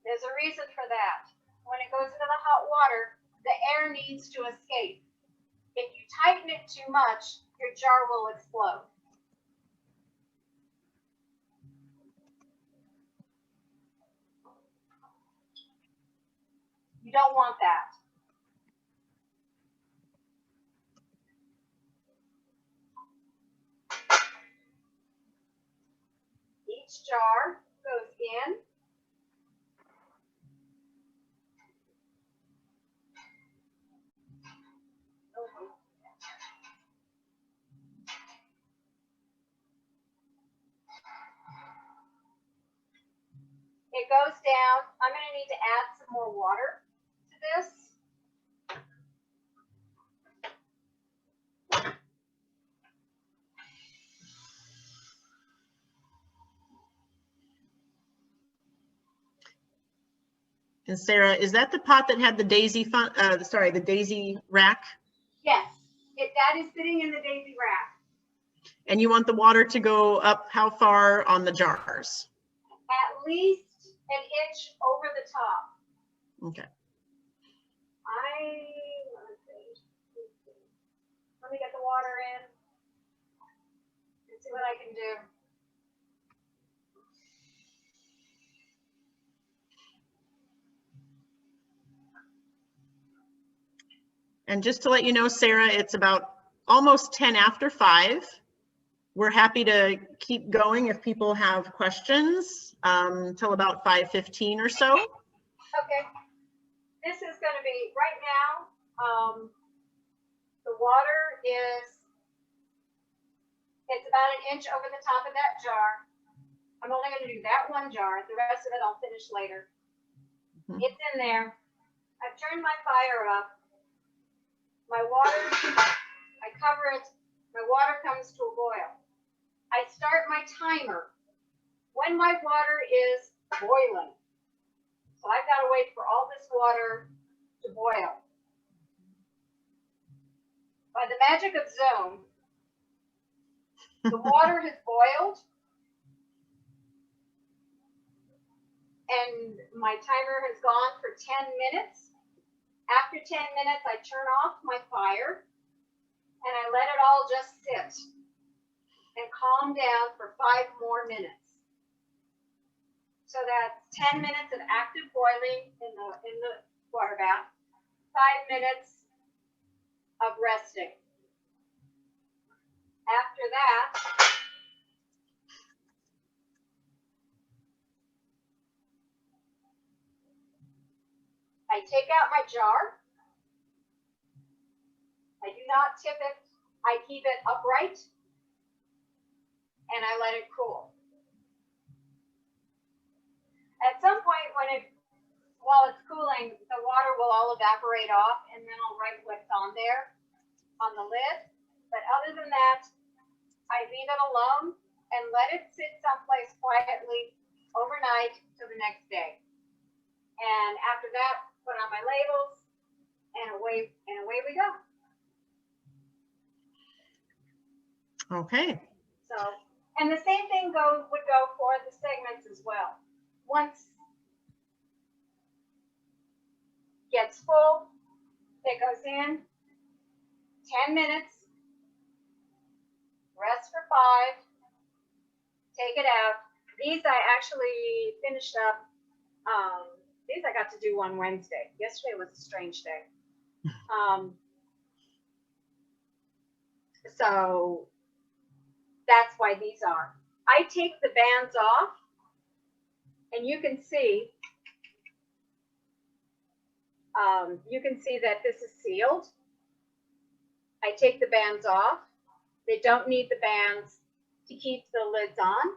There's a reason for that. When it goes into the hot water, the air needs to escape. If you tighten it too much, your jar will explode. You don't want that. Each jar goes in. It goes down. I'm going to need to add some more water to this. And Sarah, is that the pot that had the daisy the daisy rack? Yes, that is sitting in the daisy rack. And you want the water to go up how far on the jars? At least an inch over the top. Okay. Let me get the water in and see what I can do. And just to let you know, Sarah, it's about almost 10 after 5. We're happy to keep going if people have questions till about 5:15 or so. Okay. This is going to be right now. The water it's about an inch over the top of that jar. I'm only going to do that one jar. The rest of it I'll finish later. Mm-hmm. It's in there. I've turned my fire up. My water, I cover it. My water comes to a boil. I start my timer when my water is boiling. So I've got to wait for all this water to boil. By the magic of Zoom, the water has boiled and my timer has gone for 10 minutes. After 10 minutes, I turn off my fire and I let it all just sit and calm down for 5 more minutes. So that's 10 minutes of active boiling in the water bath, 5 minutes of resting. After that, I take out my jar. I do not tip it. I keep it upright and I let it cool. At some point while it's cooling, the water will all evaporate off and then I'll write what's on there on the lid. But other than that, I leave it alone and let it sit someplace quietly overnight till the next day. And after that, put on my labels and away we go. Okay. So, and the same thing would go for the segments as well. Once gets full, it goes in, 10 minutes, rest for 5, take it out. These I actually finished up, these I got to do on Wednesday. Yesterday was a strange day. So that's why these are. I take the bands off and you can see that this is sealed. I take the bands off. They don't need the bands to keep the lids on.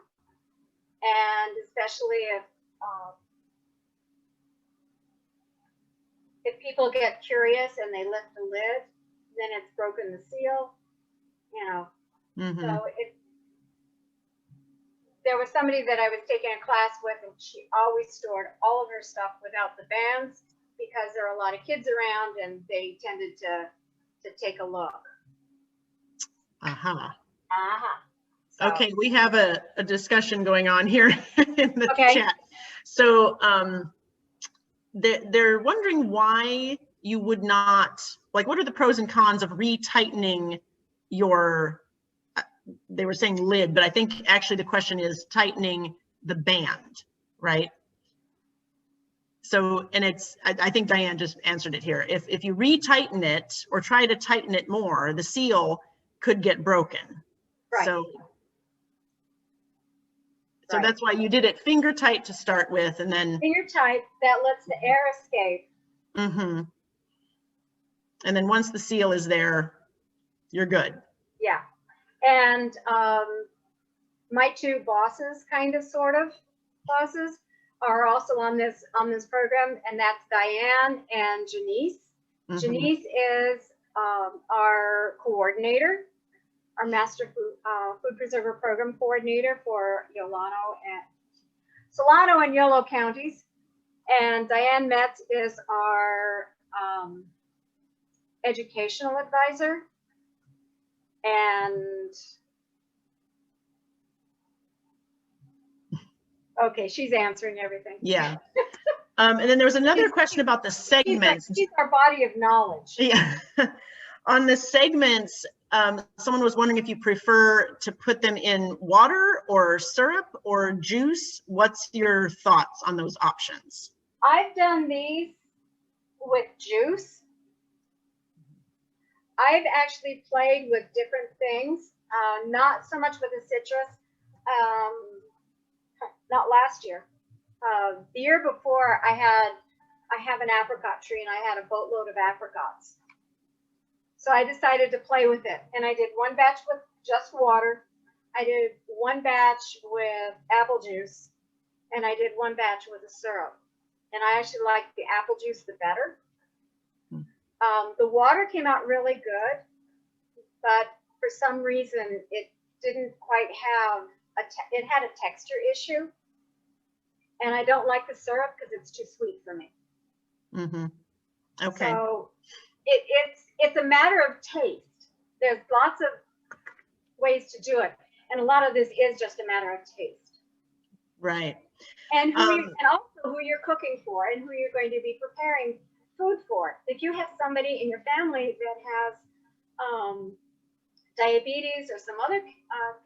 And especially if people get curious and they lift the lid, then it's broken the seal, you know. Mm-hmm. So there was somebody that I was taking a class with and she always stored all of her stuff without the bands because there are a lot of kids around and they tended to take a look. Uh-huh. So, Okay, we have a discussion going on here in the chat. So they're wondering why you would not, like, what are the pros and cons of retightening your, they were saying lid, but I think actually the question is tightening the band, right? So, and it's, I think Diane just answered it here. If you retighten it or try to tighten it more, the seal could get broken. right. So that's why you did it finger tight to start with, and then finger tight, that lets the air escape. Mm-hmm. And then once the seal is there, you're good. Yeah. And my two bosses, kind of, sort of bosses, are also on this program, and that's Diane and Janice. Mm-hmm. Janice is our coordinator, our Master Food Preserver Program coordinator for Solano and Yolo counties. And Diane Metz is our educational advisor. And Okay, she's answering everything. Yeah. And then there was another question about the segments. She's our body of knowledge. Yeah. On the segments, someone was wondering if you prefer to put them in water or syrup or juice. What's your thoughts on those options? I've done these with juice. I've actually played with different things, not so much with the citrus. Not last year. The year before, I have an apricot tree, and I had a boatload of apricots. So I decided to play with it, and I did one batch with just water. I did one batch with apple juice, and I did one batch with a syrup. And I actually liked the apple juice the better. The water came out really good, but for some reason it didn't quite have it had a texture issue, and I don't like the syrup because it's too sweet for me. Mm-hmm. Okay. So it's a matter of taste. There's lots of ways to do it, and a lot of this is just a matter of taste. Right. And and also who you're cooking for and who you're going to be preparing food for. If you have somebody in your family that has diabetes or some other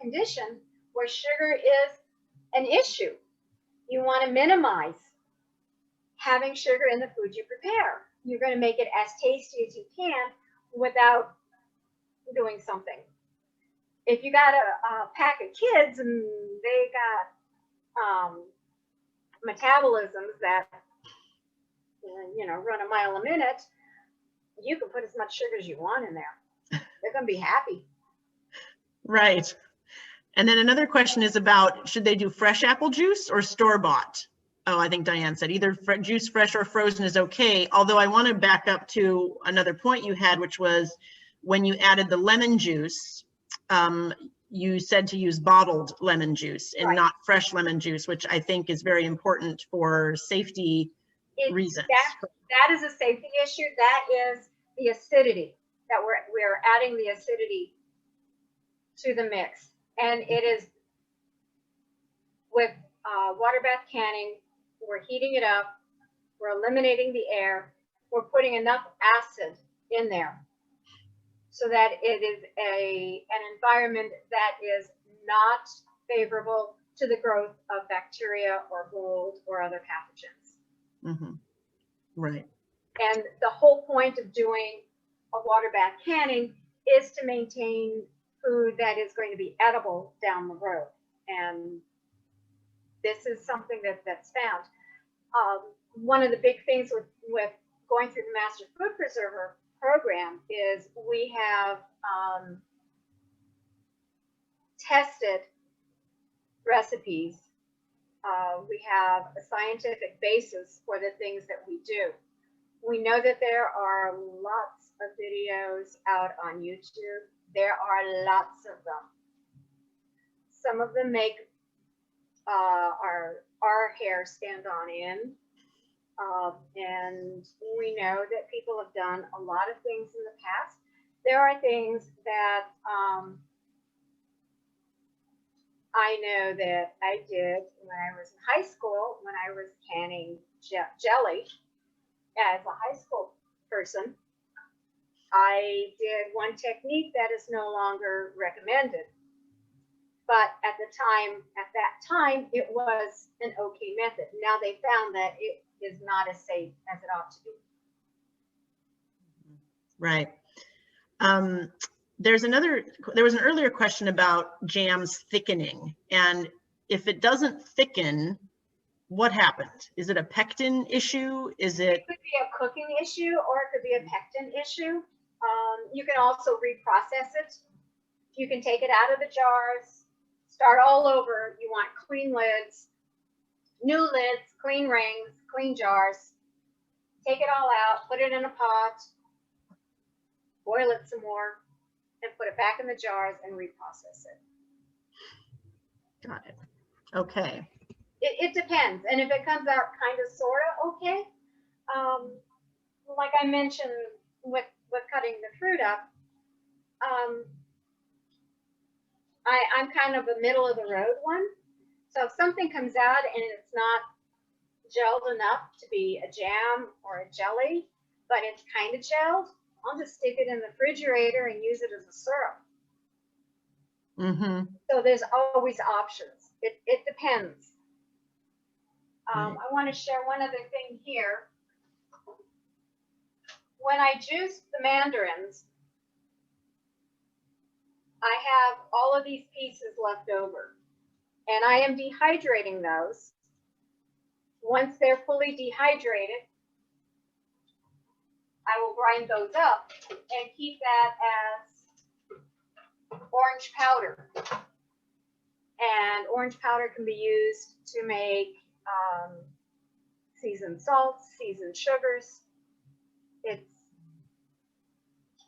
condition where sugar is an issue, you want to minimize having sugar in the food you prepare. You're going to make it as tasty as you can without doing something. If you got a pack of kids and they got metabolisms that run a mile a minute, you can put as much sugar as you want in there. They're going to be happy. Right. And then another question is about, should they do fresh apple juice or store-bought? Oh, I think Diane said either juice fresh or frozen is okay. Although I want to back up to another point you had, which was when you added the lemon juice, you said to use bottled lemon juice and not fresh lemon juice, which I think is very important for safety reasons. That is a safety issue. That is the acidity that we're adding the acidity to the mix, and it is with water bath canning. We're heating it up. We're eliminating the air. We're putting enough acid in there so that it is an environment that is not favorable to the growth of bacteria or mold or other pathogens. Mm-hmm. Right. And the whole point of doing a water bath canning is to maintain food that is going to be edible down the road. And this is something that's found. One of the big things with going through the Master Food Preserver program is we have tested recipes. We have a scientific basis for the things that we do. We know that there are lots of videos out on YouTube. There are lots of them. Some of them make our hair stand on end. And we know that people have done a lot of things in the past. There are things that I know that I did when I was in high school, when I was canning jelly as a high school person. I did one technique that is no longer recommended. But at that time, it was an okay method. Now they found that it is not as safe as it ought to be. Right. There was an earlier question about jams thickening, and if it doesn't thicken, what happened? Is it a pectin issue? It could be a cooking issue, or it could be a pectin issue. You can also reprocess it. You can take it out of the jars, start all over. You want clean lids, new lids, clean rings, clean jars. Take it all out, put it in a pot, boil it some more, and put it back in the jars and reprocess it. Got it. Okay. It depends. And if it comes out kind of sort of okay, like I mentioned with cutting the fruit up, I'm kind of a middle of the road one. So if something comes out and it's not gelled enough to be a jam or a jelly, but it's kind of gelled, I'll just stick it in the refrigerator and use it as a syrup. Mm-hmm. So there's always options. It depends. Right. I want to share one other thing here. When I juice the mandarins, I have all of these pieces left over, and I am dehydrating those. Once they're fully dehydrated, I will grind those up and keep that as orange powder. And orange powder can be used to make seasoned salts, seasoned sugars.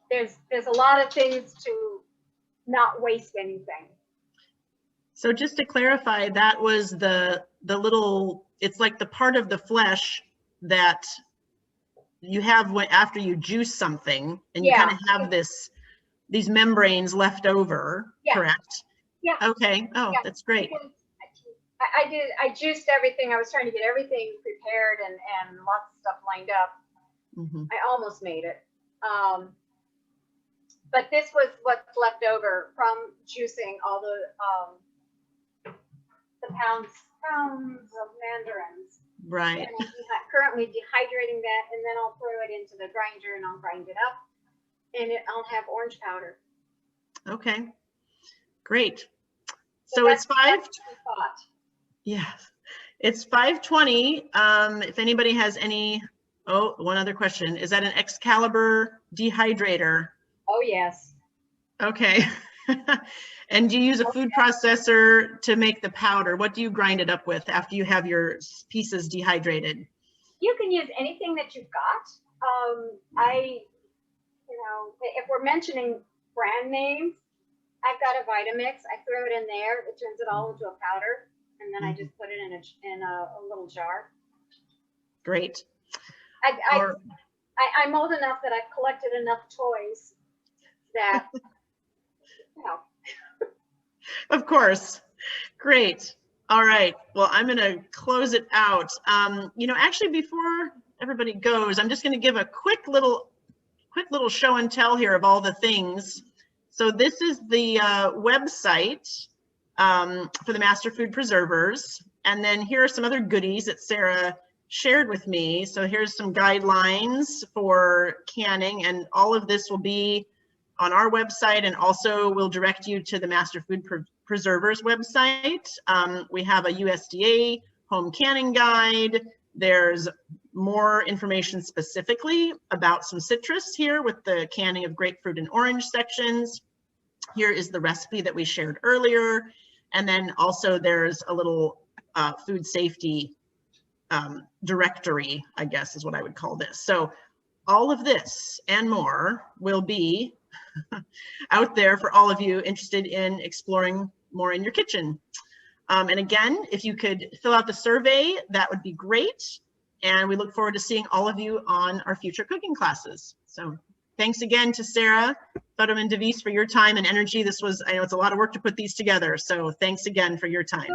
There's a lot of things to not waste anything. So just to clarify, that was the little, it's like the part of the flesh that you have after you juice something, and you kind of have these membranes left over, correct? Yeah. Okay. Oh, that's great. I juiced everything. I was trying to get everything prepared and lots of stuff lined up. Mm-hmm. I almost made it. But this was what's left over from juicing all the pounds of mandarins. Right. And I'm currently dehydrating that, and then I'll throw it into the grinder and I'll grind it up, and I'll have orange powder. Okay. Great. So it's 5. Yeah, it's 5:20. If anybody has any, one other question. Is that an Excalibur dehydrator? Oh, yes. Okay. And do you use a food processor to make the powder? What do you grind it up with after you have your pieces dehydrated? You can use anything that you've got. If we're mentioning brand names, I've got a Vitamix. I throw it in there. It turns it all into a powder, and then I just put it in a little jar. Great. I'm old enough that I've collected enough toys that, Of course. Great. All right. Well, I'm going to close it out. Actually, before everybody goes, I'm just going to give a quick little show and tell here of all the things. So this is the website for the Master Food Preservers. And then here are some other goodies that Sarah shared with me. So here's some guidelines for canning, and all of this will be on our website, and also will direct you to the Master Food Preservers website. We have a USDA home canning guide. There's more information specifically about some citrus here with the canning of grapefruit and orange sections. Here is the recipe that we shared earlier. And then also there's a little food safety directory, I guess is what I would call this. So all of this and more will be out there for all of you interested in exploring more in your kitchen. And again, if you could fill out the survey, that would be great. And we look forward to seeing all of you on our future cooking classes. So thanks again to Sarah Futterman-Devies for your time and energy. I know it's a lot of work to put these together. So thanks again for your time.